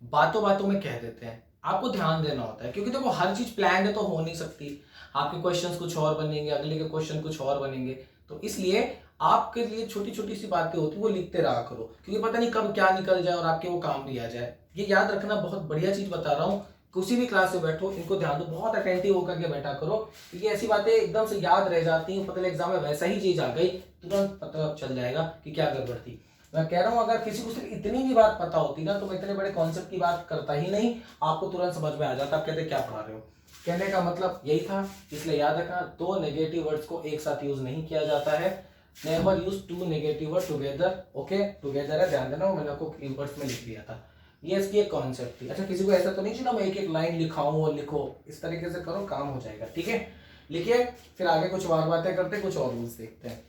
बातों बातों में कह देते हैं, आपको ध्यान देना होता है। क्योंकि देखो हर चीज प्लान है तो हो नहीं सकती, आपके क्वेश्चंस कुछ और बनेंगे, अगले के क्वेश्चन कुछ और बनेंगे। तो इसलिए आपके लिए छोटी छोटी सी बातें होती है वो लिखते रहा करो, क्योंकि पता नहीं कब क्या निकल जाए और आपके वो काम भी आ जाए। ये याद रखना, बहुत बढ़िया चीज बता रहा हूँ। किसी भी क्लास में बैठो इनको ध्यान दो, बहुत अटेंटिव होकर के बैठा करो, क्योंकि ऐसी बातें एकदम से याद रह जाती हैं। पता एग्जाम में वैसा ही चीज आ गई, तुरंत पता चल जाएगा कि क्या गड़बड़ थी। मैं कह रहा हूं अगर किसी को सिर्फ इतनी भी बात पता होती ना तो मैं इतने बड़े कॉन्सेप्ट की बात करता ही नहीं, आपको तुरंत समझ में आ जाता। आप कहते क्या पढ़ा रहे हो। कहने का मतलब यही था, इसलिए याद रखना, दो नेगेटिव वर्ड्स को एक साथ यूज नहीं किया जाता है। Never use two negative word together. Okay, together है, ध्यान देना, वो मैंने आपको कीवर्ड्स में लिख दिया था। ये इसकी एक कॉन्सेप्ट थी। अच्छा, किसी को ऐसा तो नहीं चाहिए मैं एक एक लाइन लिखाऊं और लिखो, इस तरीके से करो काम हो जाएगा, ठीक है। लिखिए, फिर आगे कुछ और बातें करते, कुछ और रूल्स देखते हैं।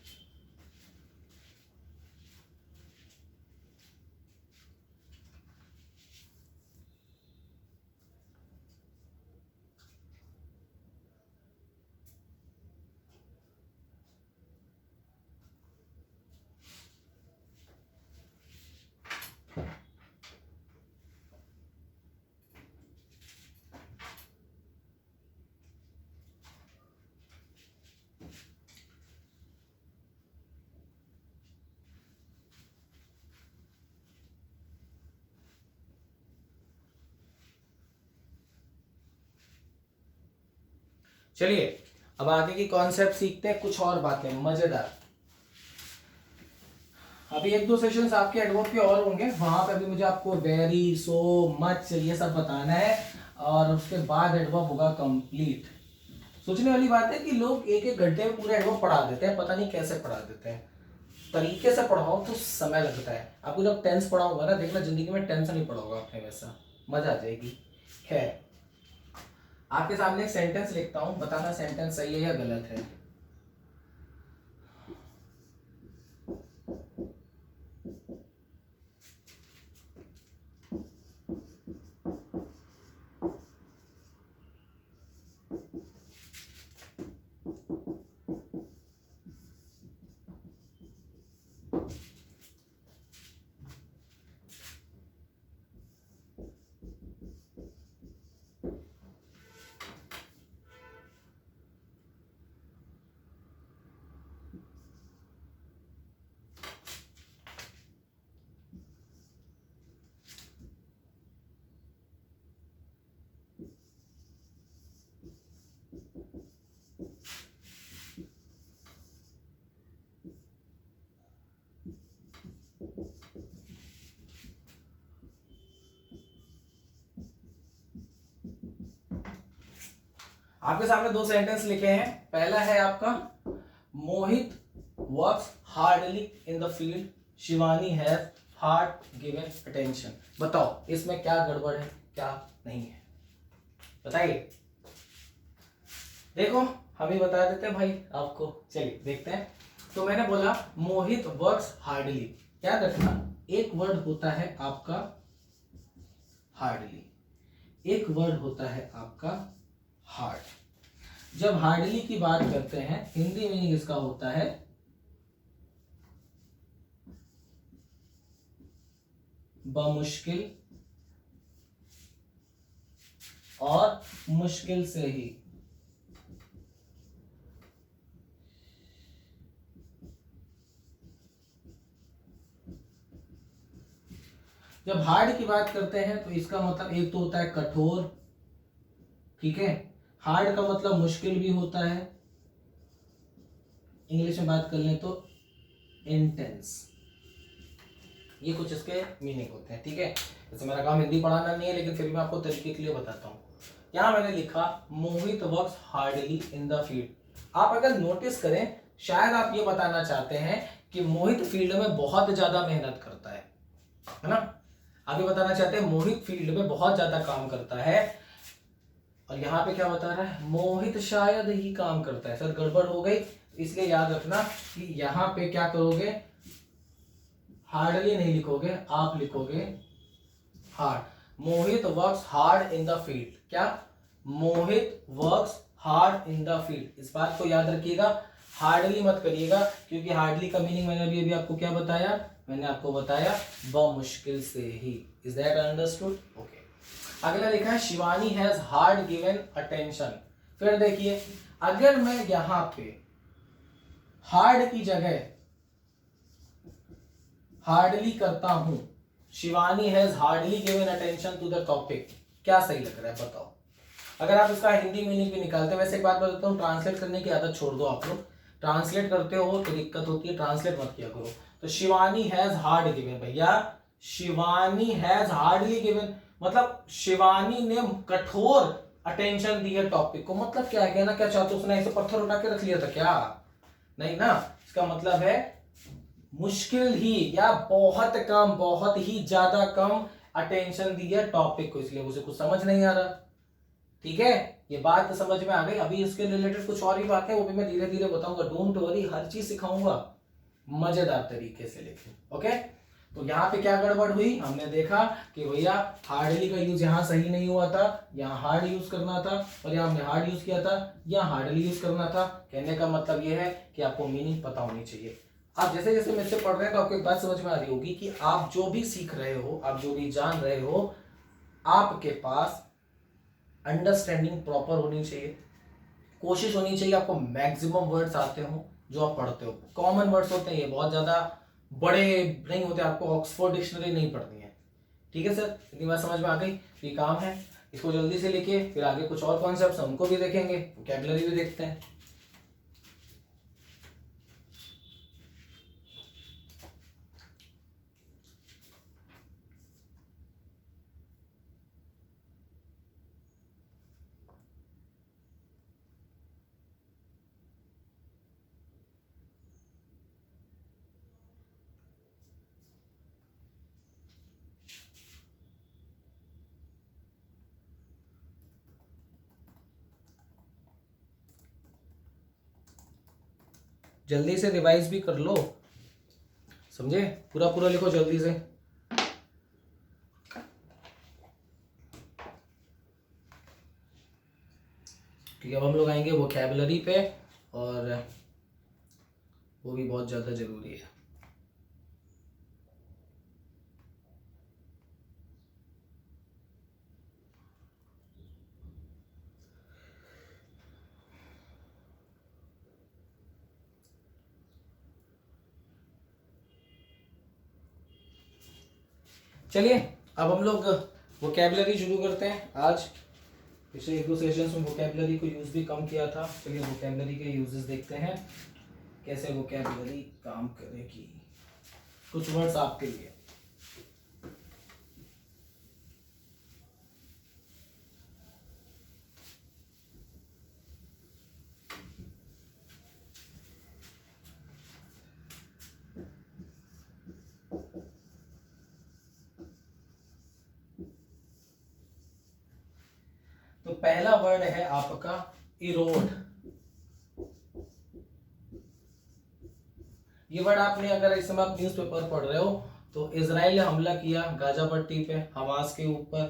चलिए अब आगे की कॉन्सेप्ट सीखते हैं, कुछ और बातें मजेदार। अभी एक दो सेशंस आपके एडवर्ब के और होंगे, वहां पे अभी मुझे आपको वेरी, सो, मच ये सब बताना है, और उसके बाद एडवर्ब होगा कंप्लीट। सोचने वाली बात है कि लोग एक एक घंटे में पूरे एडवर्ब पढ़ा देते हैं, पता नहीं कैसे पढ़ा देते हैं। तरीके से पढ़ाओ तो समय लगता है। आपको जब टेंस पढ़ाऊंगा ना, देखना जिंदगी में टेंस नहीं पढ़ाऊंगा आपने, वैसा मजा आ जाएगी। खैर, आपके सामने एक सेंटेंस लिखता हूं, बताना सेंटेंस सही है या गलत है। आपके सामने दो सेंटेंस लिखे हैं। पहला है आपका Mohit works hardly in the field, Shivani has hard given attention. बताओ इसमें क्या गड़बड़ है, क्या नहीं है, बताइए। देखो हम ही बता देते हैं भाई आपको। चलिए देखते हैं। तो मैंने बोला मोहित वर्क्स हार्डली, याद रखना एक वर्ड होता है आपका हार्डली, एक वर्ड होता है आपका हार्ड। जब हार्डली की बात करते हैं हिंदी मीनिंग इसका होता है बमुश्किल और मुश्किल से ही। जब हार्ड की बात करते हैं तो इसका मतलब एक तो होता है कठोर, ठीक है, हार्ड का मतलब मुश्किल भी होता है, इंग्लिश में बात कर लें तो इंटेंस। ये कुछ इसके मीनिंग होते हैं, ठीक है। जैसे मेरा काम हिंदी पढ़ाना नहीं है लेकिन फिर मैं आपको तरीके के लिए बताता हूँ। यहाँ मैंने लिखा Mohit works hardly in the field. आप अगर नोटिस करें शायद आप ये बताना चाहते हैं कि मोहित फील्ड में बहुत ज्यादा मेहनत करता है ना। आगे बताना चाहते हैं मोहित फील्ड में बहुत ज्यादा काम करता है, और यहाँ पे क्या बता रहा है मोहित शायद ही काम करता है। सर गड़बड़ हो गई, इसलिए याद रखना कि यहाँ पे क्या करोगे, हार्डली नहीं लिखोगे, आप लिखोगे hard. Mohit works hard in the field. क्या, Mohit works hard in the field. इस बात को याद रखिएगा, हार्डली मत करिएगा, क्योंकि हार्डली का मीनिंग मैंने अभी आपको क्या बताया, मैंने आपको बताया बमुश्किल से ही। Is that understood? ओके। अगला लिखा है Shivani has hard given attention. फिर देखिए अगर मैं यहां पे हार्ड की जगह हार्डली करता हूं, Shivani has hardly given attention to the topic, क्या सही लग रहा है बताओ। अगर आप इसका हिंदी मीनिंग भी निकालते हैं, वैसे एक बात बताता हूँ, ट्रांसलेट करने की आदत छोड़ दो आप लोग। ट्रांसलेट करते हो तो दिक्कत होती है, ट्रांसलेट मत किया करो। तो शिवानी हैज हार्ड गिवन, भैया शिवानी हैज हार्डली गिवन मतलब शिवानी ने कठोर अटेंशन दी है टॉपिक को। मतलब क्या है, कहना क्या चाहते हो, उसने ऐसे पत्थर उठा के रख लिया था क्या, नहीं ना। इसका मतलब है मुश्किल ही या बहुत कम, बहुत ही ज्यादा कम अटेंशन दी है टॉपिक को, इसलिए मुझे कुछ समझ नहीं आ रहा। ठीक है, ये बात समझ में आ गई। अभी इसके रिलेटेड कुछ और भी बातें वो भी मैं धीरे धीरे बताऊंगा, डोंट वरी, हर चीज सिखाऊंगा मजेदार तरीके से लेकिन। ओके, तो यहाँ पे क्या गड़बड़ हुई, हमने देखा कि भैया हार्डली का यूज यहाँ सही नहीं हुआ था, यहाँ हार्ड यूज करना था, और यहाँ हमने हार्ड यूज किया था, यहाँ हार्डली यूज करना था। कहने का मतलब ये है कि आपको मीनिंग पता होनी चाहिए। आप जैसे जैसे मेरे से पढ़ रहे हैं तो आपको एक बात समझ में आ रही होगी कि आप जो भी सीख रहे हो, आप जो भी जान रहे हो, आपके पास अंडरस्टैंडिंग प्रॉपर होनी चाहिए। कोशिश होनी चाहिए आपको मैक्सिमम वर्ड्स आते हो जो आप पढ़ते हो। कॉमन वर्ड्स होते हैं, ये बहुत ज्यादा बड़े नहीं होते, आपको ऑक्सफोर्ड डिक्शनरी नहीं पढ़नी है। ठीक है सर, इतनी बात समझ में आ गई। तो ये काम है, इसको जल्दी से लिखिए, फिर आगे कुछ और कॉन्सेप्ट्स उनको भी देखेंगे, वोकैबुलरी भी देखते हैं। जल्दी से रिवाइज भी कर लो, समझे, पूरा पूरा लिखो जल्दी से। ठीक है, अब हम लोग आएंगे वोकैबुलरी पे, और वो भी बहुत ज़्यादा ज़रूरी है। चलिए अब हम लोग वोकैबुलरी शुरू करते हैं। आज पिछले एक दो सेशंस में वोकैबुलरी को यूज़ भी कम किया था। चलिए वोकैबुलरी के यूजेस देखते हैं, कैसे वोकैबुलरी काम करेगी। कुछ वर्ड्स आपके लिए, पहला वर्ड है आपका इरोड। ये वर्ड आपने, अगर इस समय आप न्यूज़पेपर पढ़ रहे हो, तो इजराइल ने हमला किया गाजा पट्टी पे, हमास के ऊपर,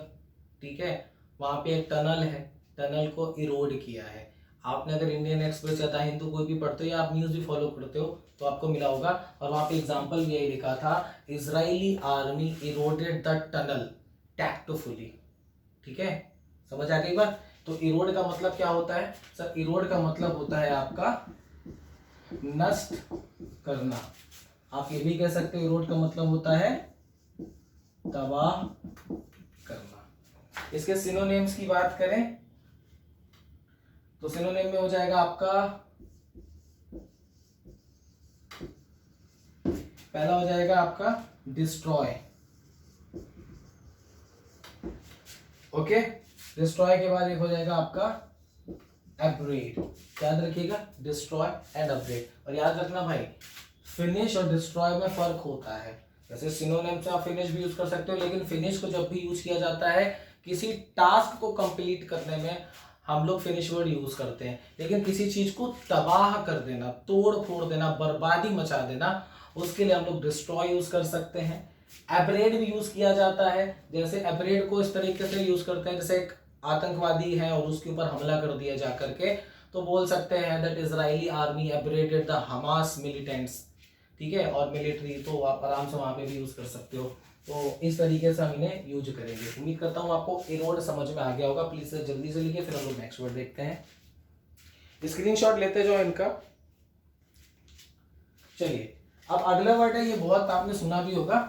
ठीक है। वहां पे एक टनल है, टनल को इरोड किया है। आपने अगर इंडियन एक्सप्रेस या द हिंदू कोई भी पढ़ते हो या आप न्यूज़ भी फॉलो करते हो तो आपको मिला होगा, और वहां पे एग्जांपल भी यही लिखा था, Israeli army eroded the tunnel tactfully. ठीक है, समझ आ गई बात। तो इरोड का मतलब क्या होता है सर? इरोड का मतलब होता है आपका नष्ट करना। आप ये भी कह सकते हो इरोड का मतलब होता है तबाह करना। इसके सिनोनिम्स की बात करें तो सिनोनिम में हो जाएगा आपका, पहला हो जाएगा आपका डिस्ट्रॉय। ओके, डिस्ट्रॉय के बाद एक हो जाएगा आपका अपग्रेड। याद रखिएगा, डिस्ट्रॉय एंड अपग्रेड। और याद रखना भाई, फिनिश और डिस्ट्रॉय में फर्क होता है। जैसे सिनोनिम से आप फिनिश भी यूज कर सकते हो, लेकिन फिनिश को जब भी यूज किया जाता है किसी टास्क को कंप्लीट करने में, हम लोग फिनिश वर्ड यूज करते हैं। लेकिन किसी चीज को तबाह कर देना, तोड़ फोड़ देना, बर्बादी मचा देना, उसके लिए हम लोग डिस्ट्रॉय यूज कर सकते हैं। एब्रेड भी यूज किया जाता है। जैसे एब्रेड को इस तरीके से यूज करते हैं, जैसे एक आतंकवादी है और उसके ऊपर हमला कर दिया जा करके, तो बोल सकते हैं that Israeli army abraded the Hamas militants. ठीक है, और मिलिट्री तो आप आराम से वहां पे भी यूज कर सकते हो। तो इस तरीके से हम इन्हें यूज करेंगे। उम्मीद करता हूँ आपको इरोड समझ में आ गया होगा। प्लीज जल्दी से लिखिए, फिर हम लोग नेक्स्ट वर्ड देखते हैं। स्क्रीनशॉट लेते जाओ इनका। चलिए, अब अगला वर्ड है, ये बहुत आपने सुना भी होगा,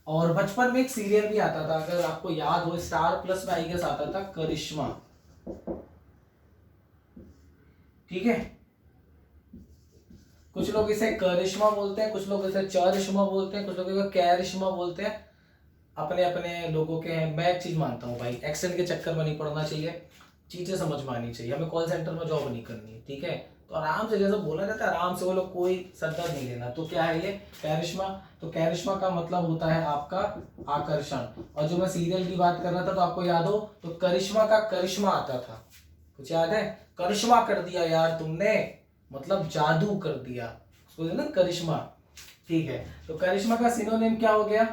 और बचपन में एक सीरियल भी आता था, अगर आपको याद हो, स्टार प्लस में आई गेस आता था, करिश्मा। ठीक है, कुछ लोग इसे करिश्मा बोलते हैं, कुछ लोग इसे चरिश्मा बोलते हैं, कुछ लोग इसे कैरिश्मा बोलते हैं। अपने अपने लोगों के हैं। मैं एक चीज मानता हूँ भाई, एक्सेंट के चक्कर में नहीं पड़ना चाहिए, चीजें समझ में आनी चाहिए। हमें कॉल सेंटर में जॉब नहीं करनी, ठीक है। तो आराम से, जैसे बोला जाता है, आराम से बोलो, कोई सरदर्द नहीं लेना। तो क्या है ये कैरिश्मा? तो कैरिश्मा का मतलब होता है आपका आकर्षण। और जो मैं सीरियल की बात कर रहा था, तो आपको याद हो तो करिश्मा का करिश्मा आता था, कुछ याद है? करिश्मा कर दिया यार तुमने, मतलब जादू कर दिया, उसको ना करिश्मा। ठीक है, तो करिश्मा का सिनोनिम क्या हो गया?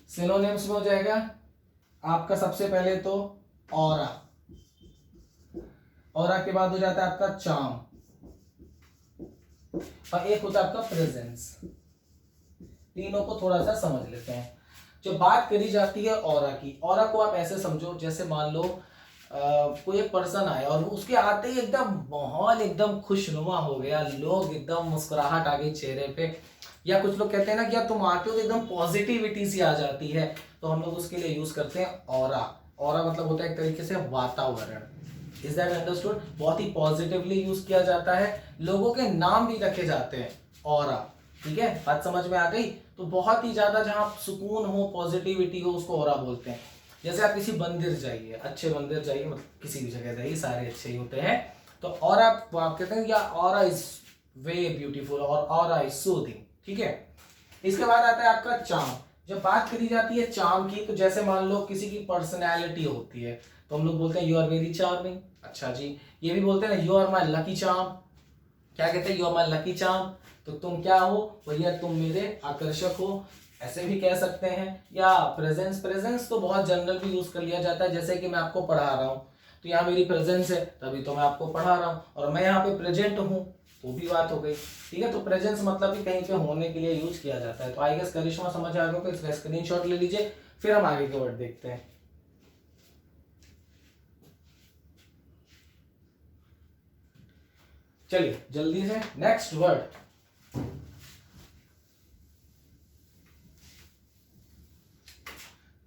सिनोनिम्स में हो जाएगा आपका सबसे पहले तो ऑरा, ऑरा के बाद हो जाता है आपका चार्म, और एक होता है आपका प्रेजेंस। तीनों को थोड़ा सा समझ लेते हैं। जो बात करी जाती है ऑरा की, ऑरा को आप ऐसे समझो, जैसे मान लो कोई एक पर्सन आया और उसके आते ही एकदम माहौल एकदम खुशनुमा हो गया, लोग एकदम मुस्कुराहट आ गई चेहरे पे, या कुछ लोग कहते हैं ना कि यार तुम आते हो तो एकदम पॉजिटिविटी सी आ जाती है, तो हम लोग उसके लिए यूज करते हैं ऑरा। ऑरा मतलब होता है एक तरीके से वातावरण। Is that understood? बहुत ही पॉजिटिवली यूज किया जाता है। लोगों के नाम भी रखे जाते हैं ऑरा। ठीक है, बात समझ में आ गई? तो बहुत ही ज्यादा जहां सुकून हो, पॉजिटिविटी हो, उसको ऑरा बोलते हैं। जैसे आप किसी मंदिर जाइए, अच्छे मंदिर जाइए, मतलब किसी भी जगह जाइए, सारे अच्छे ही होते हैं, तो ऑरा आप कहते हैं या ऑरा इज वे ब्यूटीफुल और ऑरा इज सूदिंग। ठीक है, इसके बाद आता है आपका चार्म। जब बात करी जाती है चार्म की, तो जैसे मान लो किसी की पर्सनैलिटी होती है, तो हम लोग बोलते हैं यू आर वेरी चार्मिंग। अच्छा जी, ये भी बोलते हैं ना, you are my lucky charm. क्या कहते हैं? You are my lucky charm. तो तुम क्या हो भैया? तुम मेरे आकर्षक हो, ऐसे भी कह सकते हैं। या प्रेजेंस, प्रेजेंस तो बहुत जनरल भी यूज कर लिया जाता है। जैसे कि मैं आपको पढ़ा रहा हूँ, तो यहाँ मेरी प्रेजेंस है, तभी तो मैं आपको पढ़ा रहा हूँ, और मैं यहाँ पे प्रेजेंट हूँ, तो भी बात हो गई। ठीक है, तो प्रेजेंस मतलब भी कहीं पे होने के लिए यूज किया जाता है। तो आई गेस करिश्मा समझ आ गया, इसका स्क्रीनशॉट ले लीजिए, फिर हम आगे के वर्ड देखते हैं। चलिए जल्दी से next word.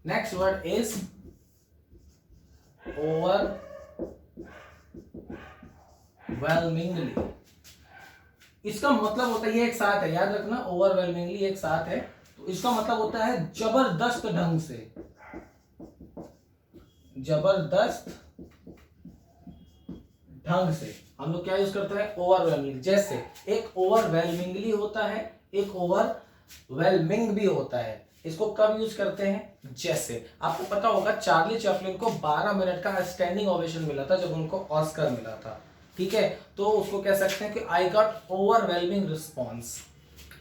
Next word is overwhelmingly. इसका मतलब होता है, ये एक साथ है, याद रखना, ओवरवेलमिंगली एक साथ है। तो इसका मतलब होता है जबरदस्त ढंग से, जबरदस्त ढंग से। हम लोग क्या यूज करते हैं? ओवरवेलमिंग। जैसे एक ओवरवेलमिंगली होता है, एक ओवरवेलमिंग भी होता है। इसको कब यूज करते हैं? जैसे आपको पता होगा चार्ली चैपलिन को 12 मिनट का स्टैंडिंग ओवेशन मिला था जब उनको ऑस्कर मिला था, ठीक है। तो उसको कह सकते हैं कि आई गॉट ओवरवेलमिंग रिस्पॉन्स,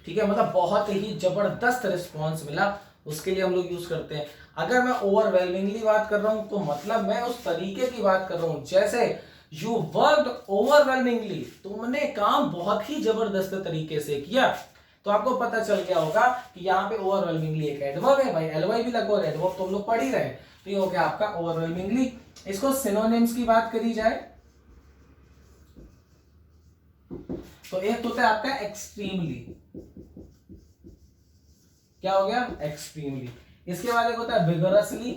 ठीक है, मतलब बहुत ही जबरदस्त रिस्पॉन्स मिला, उसके लिए हम लोग यूज करते हैं। अगर मैं ओवरवेलमिंगली बात कर रहा हूं तो मतलब मैं उस तरीके की बात कर रहा हूं, जैसे यू वर्कड ओवरवेलमिंगली, तुमने काम बहुत ही जबरदस्त तरीके से किया। तो आपको पता चल गया होगा कि यहाँ पे ओवरवेलमिंगली एक एडवर्ब है भाई, एलवाई भी लगो और एडवर्ब तो हम लोग पढ़ ही रहे, तो ये हो गया आपका ओवरवेलमिंगली। इसको सिनोनिम्स की बात करी जाए तो एक होता है आपका एक्सट्रीमली, क्या हो गया? एक्सट्रीमली। इसके बाद एक होता है विगरसली,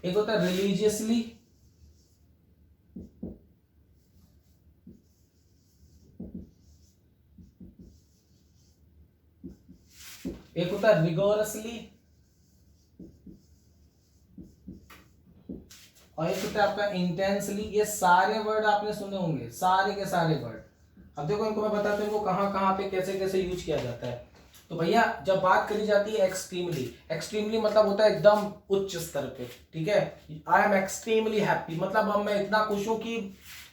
एक होता है रिलीजियसली, एक होता है रिगोरसली, और एक होता है आपका इंटेंसली। ये सारे वर्ड आपने सुने होंगे, सारे के सारे वर्ड। अब देखो इनको मैं बताता हूं इनको कहां कहां पे कैसे कैसे यूज किया जाता है। तो भैया जब बात करी जाती है एक्सट्रीमली, एक्सट्रीमली मतलब होता है एकदम उच्च स्तर पे, ठीक है। आई एम एक्सट्रीमली हैप्पी, मतलब अब मैं इतना खुश हूं कि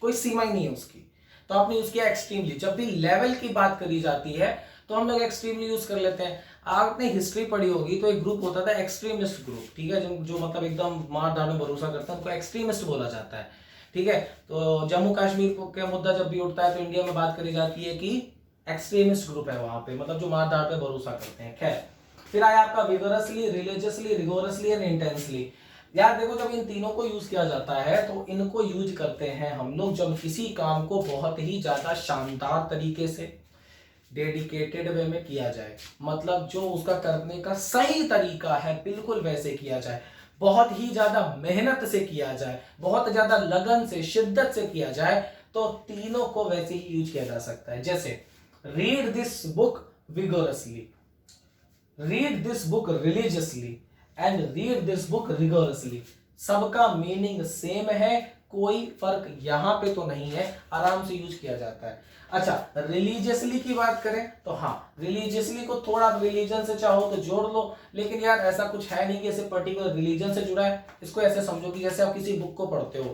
कोई सीमा ही नहीं है उसकी, तो आपने यूज किया एक्सट्रीमली। जब भी लेवल की बात करी जाती है तो हम लोग एक्सट्रीमली यूज कर लेते हैं। आपने हिस्ट्री पढ़ी होगी तो एक ग्रुप होता था एक्सट्रीमिस्ट ग्रुप, ठीक है, जो मतलब एकदम मार धाड़ में भरोसा करता है उनको एक्सट्रीमिस्ट बोला जाता है, ठीक है। तो जम्मू कश्मीर का मुद्दा जब भी उठता है तो इंडिया में बात करी जाती है कि एक्सट्रीमिस्ट ग्रुप है वहां पे, मतलब जो मार धाड़ पे भरोसा करते हैं। खैर, फिर आया आपका विगरसली, रिलीजियसली, रिगोरसली एंड इंटेंसली। यार देखो जब इन तीनों को यूज किया जाता है तो इनको यूज करते हैं हम लोग जब किसी काम को बहुत ही ज्यादा शानदार तरीके से डेडिकेटेड वे में किया जाए, मतलब जो उसका करने का सही तरीका है बिल्कुल वैसे किया जाए, बहुत ही ज्यादा मेहनत से किया जाए, बहुत ज्यादा लगन से शिद्दत से किया जाए, तो तीनों को वैसे ही यूज किया जा सकता है। जैसे read this book vigorously, read this book religiously and read this book rigorously. सबका मीनिंग सेम है, कोई फर्क यहां पे तो नहीं है, आराम से यूज किया जाता है। अच्छा, रिलीजियसली की बात करें तो हाँ, रिलीजियसली को थोड़ा रिलीजन से चाहो तो जोड़ लो, लेकिन यार ऐसा कुछ है नहीं कि ऐसे पर्टिकुलर रिलीजन से जुड़ा है। इसको ऐसे समझो कि जैसे आप किसी बुक को पढ़ते हो,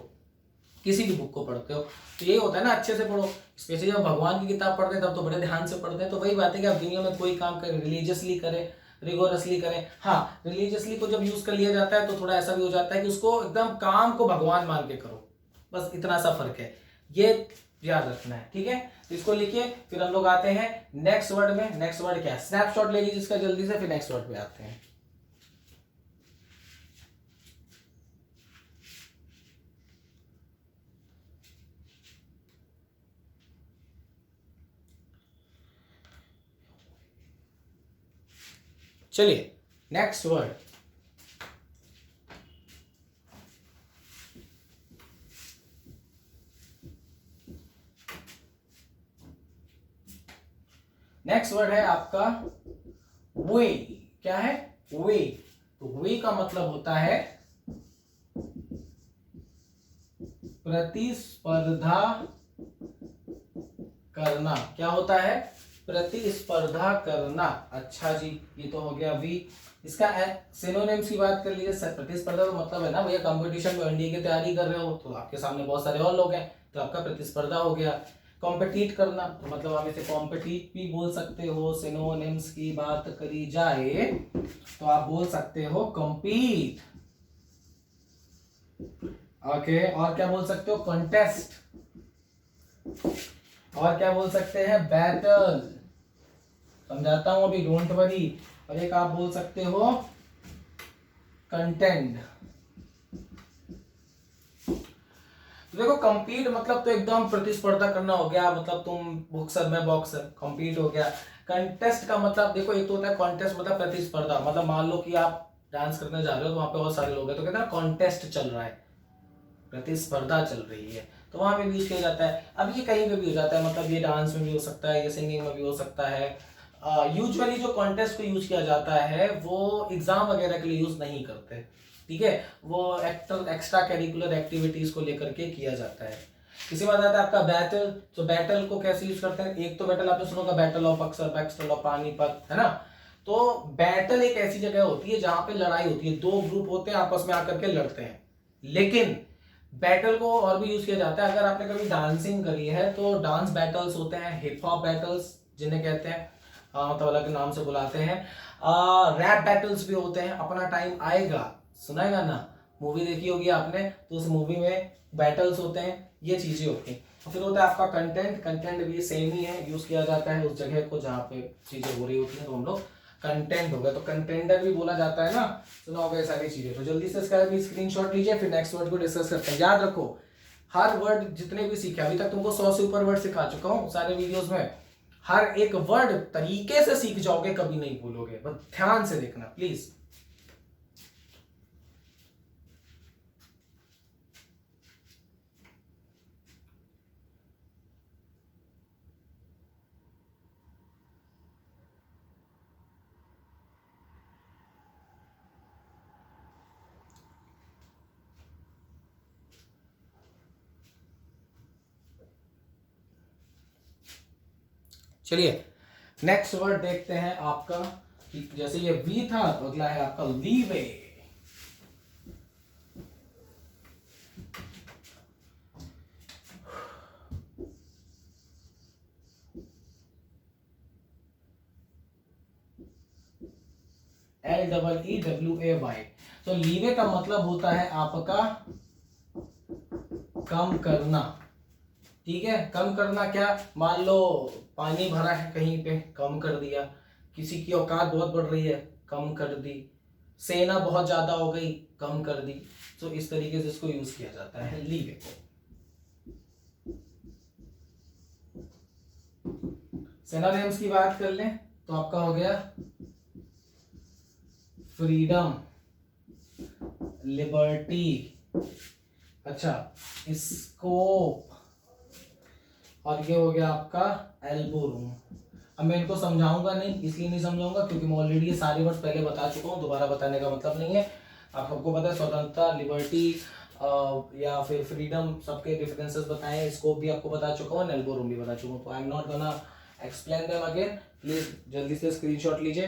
किसी भी बुक को पढ़ते हो तो ये होता है ना अच्छे से पढ़ो, स्पेशली जब भगवान की किताब पढ़ते हैं तब तो बड़े ध्यान से पढ़ते हैं। तो वही बात है कि आप दुनिया में कोई काम करें, रिलीजियसली करें, रिगोरसली करें। हाँ, रिलीजियसली को जब यूज कर लिया जाता है तो थोड़ा ऐसा भी हो जाता है कि उसको एकदम काम को भगवान मान के करो, बस इतना सा फर्क है, ये याद रखना है, ठीक है। तो इसको लिखिए, फिर हम लोग आते हैं नेक्स्ट वर्ड में। नेक्स्ट वर्ड क्या है? स्नैपशॉट ले लीजिए इसका जल्दी से, फिर नेक्स्ट वर्ड पे आते हैं। चलिए नेक्स्ट वर्ड, नेक्स्ट वर्ड है आपका वे। क्या है? वे। तो वे का मतलब होता है प्रतिस्पर्धा करना। क्या होता है? प्रतिस्पर्धा करना। अच्छा जी, ये तो हो गया वी। इसका सिनोनिम्स की बात कर लीजिए। प्रतिस्पर्धा तो मतलब है ना भैया कंपटीशन में एनडीए की तैयारी कर रहे हो तो आपके सामने बहुत सारे और लोग हैं तो आपका प्रतिस्पर्धा हो गया। कॉम्पिटिट करना तो मतलब आप इसे कॉम्पिटिट भी बोल सकते हो। सिनोनिम्स की बात करी जाए तो आप बोल सकते हो कॉम्पीट। ओके, और क्या बोल सकते हो? कॉन्टेस्ट। और क्या बोल सकते हैं? बैटल। समझाता हूं अभी, डोंट वरी। और एक आप बोल सकते हो कंटेंट। तो देखो कंपीट मतलब तो एकदम प्रतिस्पर्धा करना हो गया, मतलब तुम बॉक्सर मैं बॉक्सर, कंपीट हो गया। कंटेस्ट का मतलब देखो एक तो होता है कॉन्टेस्ट मतलब प्रतिस्पर्धा, मतलब मान लो कि आप डांस करने जा रहे हो तो वहां पे बहुत सारे लोग हैं तो कहते हैं ना कॉन्टेस्ट चल रहा है, प्रतिस्पर्धा चल रही है, तो वहां पे यूज किया जाता है। अब ये कहीं पे भी हो जाता है, मतलब ये डांस में भी हो सकता है, ये सिंगिंग में भी हो सकता है। यूजुअली जो कॉन्टेस्ट को यूज किया जाता है वो एग्जाम वगैरह के लिए यूज नहीं करते, ठीक है, वो एक्स्ट्रा करिकुलर एक्टिविटीज को लेकर के किया जाता है। इसी बात आता है आपका बैटल। तो बैटल को कैसे यूज करते हैं, एक तो बैटल आपने सुना होगा battle of Buxar, battle of Panipat, है ना। तो बैटल एक ऐसी जगह होती है जहां पे लड़ाई होती है, दो ग्रुप होते हैं आपस में आकर के लड़ते हैं। लेकिन बैटल को और भी यूज किया जाता है, अगर आपने कभी डांसिंग करी है तो डांस बैटल्स होते हैं, हिप हॉप बैटल्स जिन्हें कहते हैं, मतलब अलग नाम से बुलाते हैं। रैप बैटल्स भी होते हैं। अपना टाइम आएगा, सुनाएगा ना, मूवी देखी होगी आपने, तो उस मूवी में बैटल्स होते हैं, ये चीजें होती हैं। तो फिर होता है आपका कंटेंट। कंटेंट भी सेम ही है, यूज किया जाता है उस जगह को जहाँ पे चीजें हो रही होती हैं, तो हम लोग कंटेंट हो गया, तो कंटेंडर भी बोला जाता है ना, सुना होगा ये सारी चीजें। तो जल्दी से इसका भी स्क्रीनशॉट लीजिए, फिर नेक्स्ट वर्ड को डिस्कस करते हैं। याद रखो हर वर्ड जितने भी सीखे, अभी तक तुमको 100 से ऊपर वर्ड सिखा चुका हूँ सारे वीडियोस में, हर एक वर्ड तरीके से सीख जाओगे, कभी नहीं भूलोगे, बस ध्यान से देखना प्लीज। चलिए नेक्स्ट वर्ड देखते हैं आपका, कि जैसे ये वी था, अगला है आपका लीवे। LEEWAY। तो लीवे का मतलब होता है आपका कम करना। ठीक है, कम करना क्या, मान लो पानी भरा है कहीं पे, कम कर दिया। किसी की औकात बहुत बढ़ रही है, कम कर दी। सेना बहुत ज्यादा हो गई, कम कर दी। तो इस तरीके से इसको यूज किया जाता है लीवे को। सिनोनिम्स की बात कर लें तो आपका हो गया फ्रीडम, लिबर्टी, अच्छा स्कोप, और ये हो गया आपका एल्बो रूम। अब मैं इनको समझाऊंगा नहीं, इसलिए नहीं समझाऊंगा क्योंकि मैं ऑलरेडी ये सारे वर्ड्स पहले बता चुका हूँ, दोबारा बताने का मतलब नहीं है। आप सबको पता है स्वतंत्रता, लिबर्टी या फिर फ्रीडम, सबके डिफरेंसेस बताएं, स्कोप भी आपको बता चुका हूँ, एल्बो रूम भी बता चुका हूँ, तो I am not gonna explain them again. Please जल्दी से स्क्रीनशॉट लीजिए,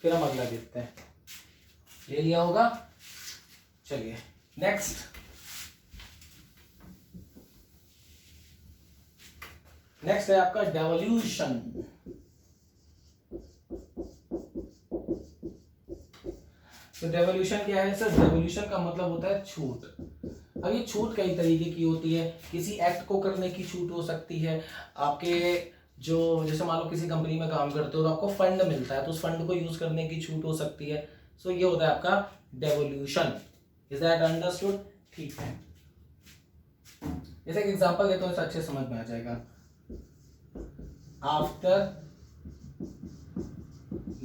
फिर हम अगला देखते हैं। ले लिया होगा, चलिए नेक्स्ट। नेक्स्ट है आपका डेवोल्यूशन। तो डेवोल्यूशन क्या है सर, डेवोल्यूशन का मतलब होता है छूट। अब ये छूट कई तरीके की होती है, किसी एक्ट को करने की छूट हो सकती है, आपके जो जैसे मान लो किसी कंपनी में काम करते हो तो आपको फंड मिलता है, तो उस फंड को यूज करने की छूट हो सकती है। सो ये होता है आपका डेवोल्यूशन। Is that understood? ठीक है, जैसे एक एग्जांपल देता हूँ, अच्छे समझ में आ जाएगा। After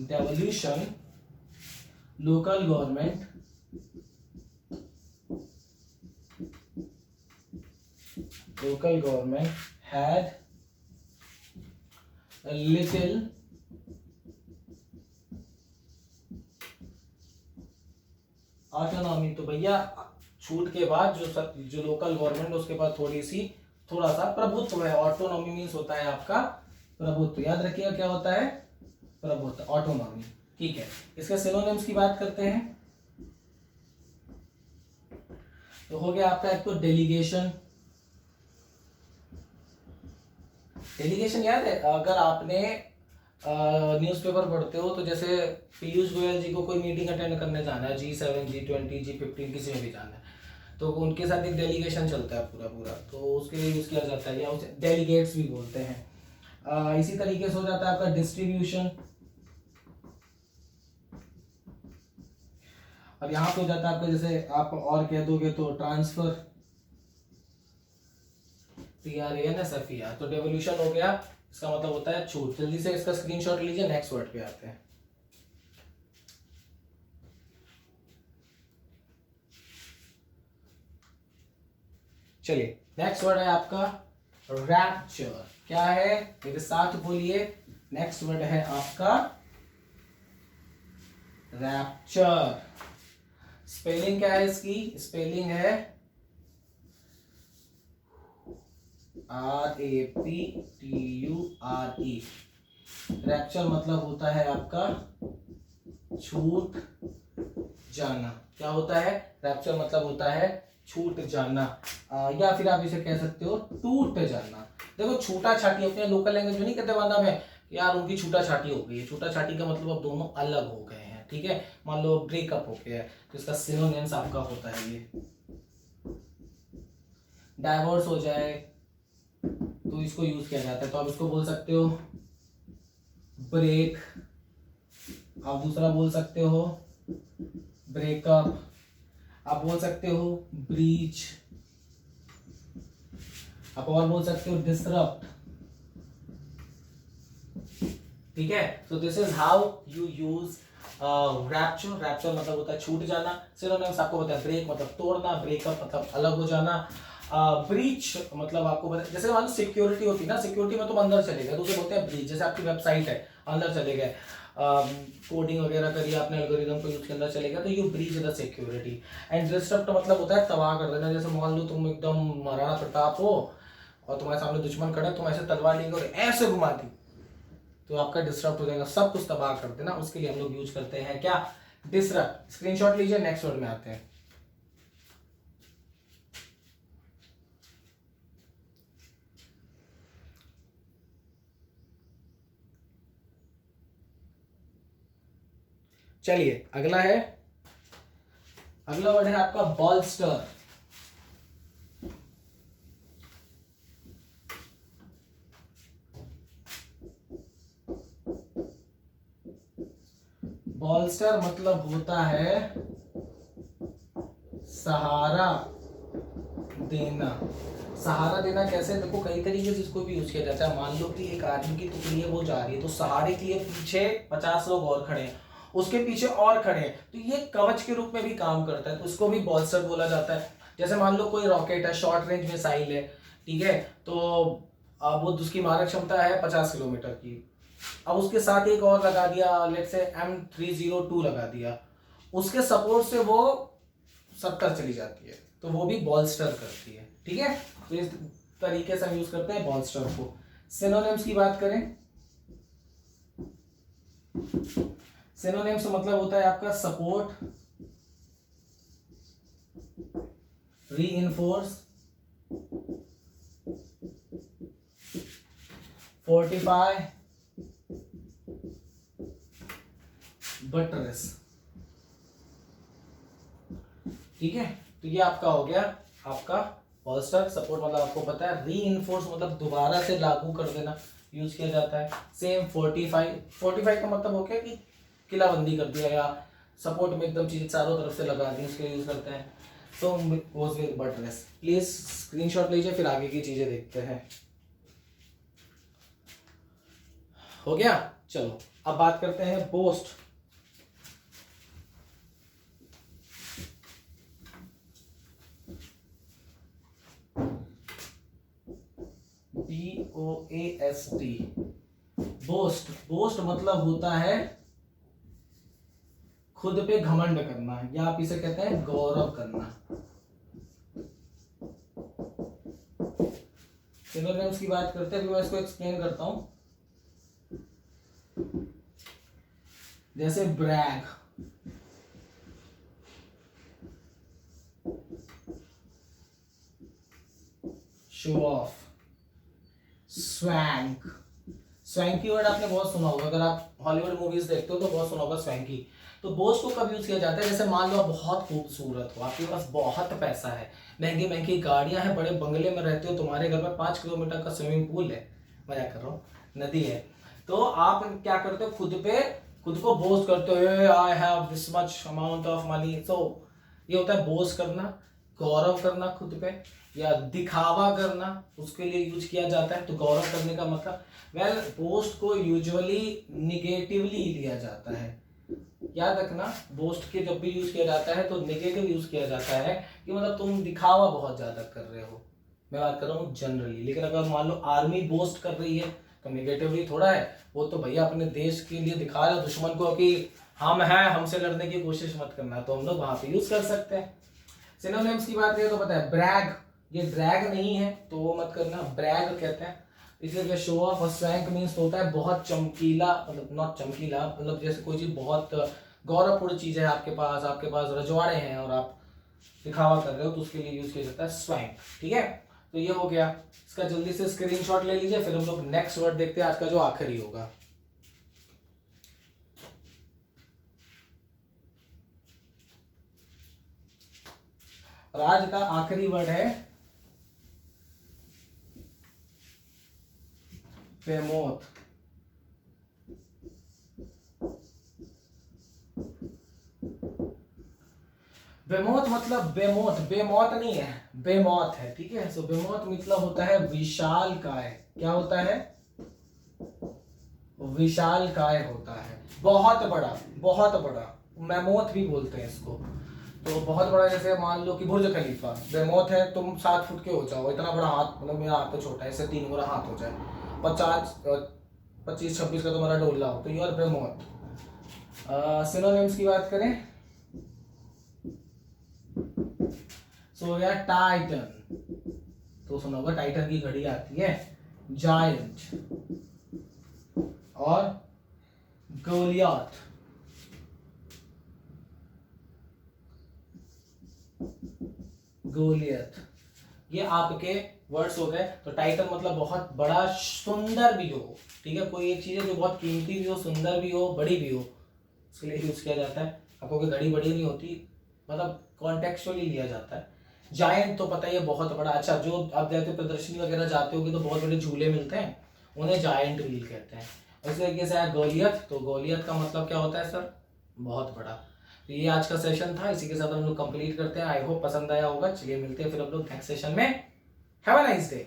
devolution local government had a little autonomy। तो भैया छूट के बाद जो लोकल गवर्नमेंट उसके पास थोड़ा सा प्रभुत्व है। ऑटोनॉमी मीन्स होता है आपका प्रभुत्व, याद रखिएगा क्या होता है, प्रभुत्व, ऑटोनॉमी। ठीक है, इसके सिनोनिम्स की बात करते हैं। तो हो गया आपका एक तो डेलीगेशन। डेलीगेशन याद है, अगर आपने न्यूज़पेपर पढ़ते हो तो जैसे पीयूष गोयल जी को कोई मीटिंग अटेंड करने जाना है, G7 G20 G15 किसी में भी जाना है, तो उनके साथ एक डेलीगेशन चलता है पूरा, तो उसके लिए यूज किया जाता है, या उसे डेलीगेट्स भी बोलते हैं। इसी तरीके से हो जाता है आपका डिस्ट्रीब्यूशन। अब यहाँ पे हो जाता है आपका, जैसे आप और कह दोगे तो ट्रांसफर, TRANSFER। तो डेवोल्यूशन हो गया, इसका मतलब होता है छूट। जल्दी से इसका स्क्रीनशॉट लीजिए, नेक्स्ट वर्ड पे आते हैं। चलिए नेक्स्ट वर्ड है आपका रैप्चर। क्या है, मेरे साथ बोलिए, नेक्स्ट वर्ड है आपका रैप्चर। स्पेलिंग क्या है इसकी, स्पेलिंग है RAPTURE। रैप्चर मतलब होता है आपका छूट जाना। क्या होता है? रैप्चर मतलब होता है छूट जाना, या फिर आप इसे कह सकते हो टूट जाना। देखो छूटा छाटी अपने लोकल लैंग्वेज में नहीं कहते बांधा में यार उनकी छूटा छाटी हो गई है। छूटा छाटी का मतलब अब दोनों अलग हो गए हैं, ठीक है। मान लो ब्रेकअप हो गया है तो इसका सिनोनिम्स आपका होता है ये। डाइवोर्स हो जाए तो इसको यूज किया जाता है, तो आप इसको बोल सकते हो ब्रेक, आप दूसरा बोल सकते हो ब्रेकअप, आप बोल सकते हो ब्रीच, आप और बोल सकते हो डिसरप्ट, ठीक है। So this is how you use rapture. Rapture मतलब होता है छूट जाना। सिनोनिम्स आपको पता है ब्रेक मतलब तोड़ना, ब्रेकअप मतलब अलग हो जाना, ब्रीच मतलब आपको पता है जैसे मान लो सिक्योरिटी होती है ना, सिक्योरिटी में तुम अंदर चले गए तो उसे बोलते हैं ब्रीच। जैसे आपकी वेबसाइट है अंदर चले गए, कोडिंग वगैरह करिए आपने, एल्गोरिदम को यूज के अंदर चले गए तो you breach the security. And disturb मतलब होता है तबाह कर देना। जैसे मान लो तुम एकदम महाराणा प्रताप हो और तुम्हारे सामने दुश्मन खड़े, तुम ऐसे तलवार लेके और ऐसे घुमा दी तो आपका डिस्टर्ब हो जाएगा, सब कुछ तबाह कर देना। उसके लिए हम लोग यूज करते हैं क्या? डिसरप्ट। स्क्रीनशॉट लीजिए, नेक्स्ट वर्ड में आते हैं। चलिए अगला है, अगला वर्ड है आपका बॉल्स्टर। बॉल्स्टर मतलब होता है सहारा देना। सहारा देना कैसे? देखो कई तरीके से इसको भी यूज किया जाता है। मान लो कि एक आदमी की टुकड़ी है वो जा रही है तो सहारे के लिए पीछे 50 लोग और खड़े हैं, उसके पीछे और खड़े हैं, तो ये कवच के रूप में भी काम करता है, तो इसको भी बॉल्स्टर बोला जाता है। जैसे मान लो कोई रॉकेट है, शॉर्ट रेंज मिसाइल है, ठीक है, तो अब वो उसकी मारक क्षमता है 50 किलोमीटर की, अब उसके साथ एक और लगा दिया, लेट्स से M302 लगा दिया, उसके सपोर्ट से वो 70 चली जाती है, तो वो भी बॉल्स्टर करती है, ठीक है। तो इस तरीके से हम यूज करते हैं बॉल्स्टर को। सिनोनिम्स की बात करें, सिनोनिम्स मतलब होता है आपका सपोर्ट, रीइंफोर्स, फोर्टिफाई, बटरेस, ठीक है। तो ये आपका हो गया आपका बॉल्स्टर। सपोर्ट मतलब आपको पता है, रीइंफोर्स मतलब दोबारा से लागू कर देना यूज किया जाता है। सेम फोर्टिफाई, फोर्टिफाई का मतलब हो गया कि किलाबंदी कर दिया या सपोर्ट में एकदम चीज चारों तरफ से लगा दी, उसके लिए यूज करते हैं। तो was with buttress. Please screenshot लीजिए फिर आगे की चीजें देखते हैं। हो गया। चलो अब बात करते हैं बोस्ट। BOAST, boast. बोस्ट मतलब होता है खुद पे घमंड करना, या आप इसे कहते हैं गौरव करना। सिनोनिम्स की बात करते हैं, अभी मैं इसको एक्सप्लेन करता हूं। जैसे brag, show off, swank. Swanky word आपने बहुत सुना होगा, अगर आप हॉलीवुड मूवीज देखते हो तो बहुत सुना होगा स्वैंकी। तो बोस्ट को कब यूज किया जाता है? जैसे मान लो आप बहुत खूबसूरत हो, आपके पास बहुत पैसा है, महंगी महंगी गाड़ियां हैं, बड़े बंगले में रहते हो, तुम्हारे घर में 5 किलोमीटर का स्विमिंग पूल है, मजाक कर रहा हूँ, नदी है, तो आप क्या करते हो? खुद को बोस्ट करते हो, I have this much amount of money. तो ये होता है बोस्ट करना, गौरव करना खुद पे, या दिखावा करना, उसके लिए यूज किया जाता है। तो गौरव करने का मतलब, वेल बोस्ट को यूजुअली निगेटिवली लिया जाता है। याद रखना, बोस्ट के जब भी यूज किया जाता है तो नेगेटिव यूज किया जाता है, कि मतलब तुम दिखावा बहुत ज्यादा कर रहे हो। मैं बात कर रहा हूँ जनरली। लेकिन अगर मान लो आर्मी बोस्ट कर रही है तो नेगेटिवली थोड़ा है, वो तो भैया अपने देश के लिए दिखा रहा है दुश्मन को कि हम हैं, हमसे लड़ने की कोशिश मत करना, तो हम लोग वहां पे यूज कर सकते हैं। सिनोनिम्स की बात करें तो पता है ब्रैग ये ड्रैग नहीं है तो वो मत करना, ब्रैग कहते हैं। इसे शो ऑफ, और स्वैंक मीन्स होता है बहुत चमकीला, मतलब नॉट चमकीला, मतलब जैसे कोई चीज बहुत गौरवपूर्ण चीज है आपके पास रजवाड़े हैं और आप दिखावा कर रहे हो तो उसके लिए यूज किया जाता है स्वैंक। ठीक है, तो ये हो गया। इसका जल्दी से स्क्रीनशॉट ले लीजिए, फिर हम लोग नेक्स्ट वर्ड देखते हैं आज का जो आखिरी होगा। और आज का आखिरी वर्ड है बेमौत। बेमौत मतलब बेमौत, बेमौत नहीं है, बेमौत है। ठीक है, सो बेमौत मतलब होता है विशाल काय। क्या होता है? विशाल काय होता है, बहुत बड़ा, बहुत बड़ा। मैमोथ भी बोलते हैं इसको। तो बहुत बड़ा, जैसे मान लो कि बुर्ज खलीफा बेमौत है, तुम 7 फुट के हो जाओ, इतना बड़ा हाथ, मतलब मेरा हाथ तो छोटा है, इससे 3 गुना हाथ हो जाए, 25-26 का तुम्हारा डोला हो, तो यू आर बेमौत। सिनोनिम्स की बात करें सो या टाइटन, तो सुना होगा टाइटन की घड़ी आती है, जायंट और गोलियत। गोलियत ये आपके वर्ड्स हो गए। तो टाइटन मतलब बहुत बड़ा, सुंदर भी हो। ठीक है, कोई एक चीज है जो बहुत कीमती भी हो, सुंदर भी हो, बड़ी भी हो, उसके लिए यूज किया जाता है। आपको कोई घड़ी बड़ी नहीं होती, मतलब कॉन्टेक्चुअली लिया जाता है। जायंट तो पता ही है, बहुत बड़ा। अच्छा, जो आप जाते प्रदर्शनी वगैरह जाते होगे तो बहुत बड़े झूले मिलते हैं, उन्हें जायंट व्हील कहते हैं। इस तरीके से है गोलियत, तो गोलियत का मतलब क्या होता है सर? बहुत बड़ा। तो ये आज का सेशन था, इसी के साथ हम लोग कंप्लीट करते हैं। आई होप पसंद आया होगा। चलिए मिलते हैं फिर हम लोग नेक्स्ट सेशन में। Have a nice day.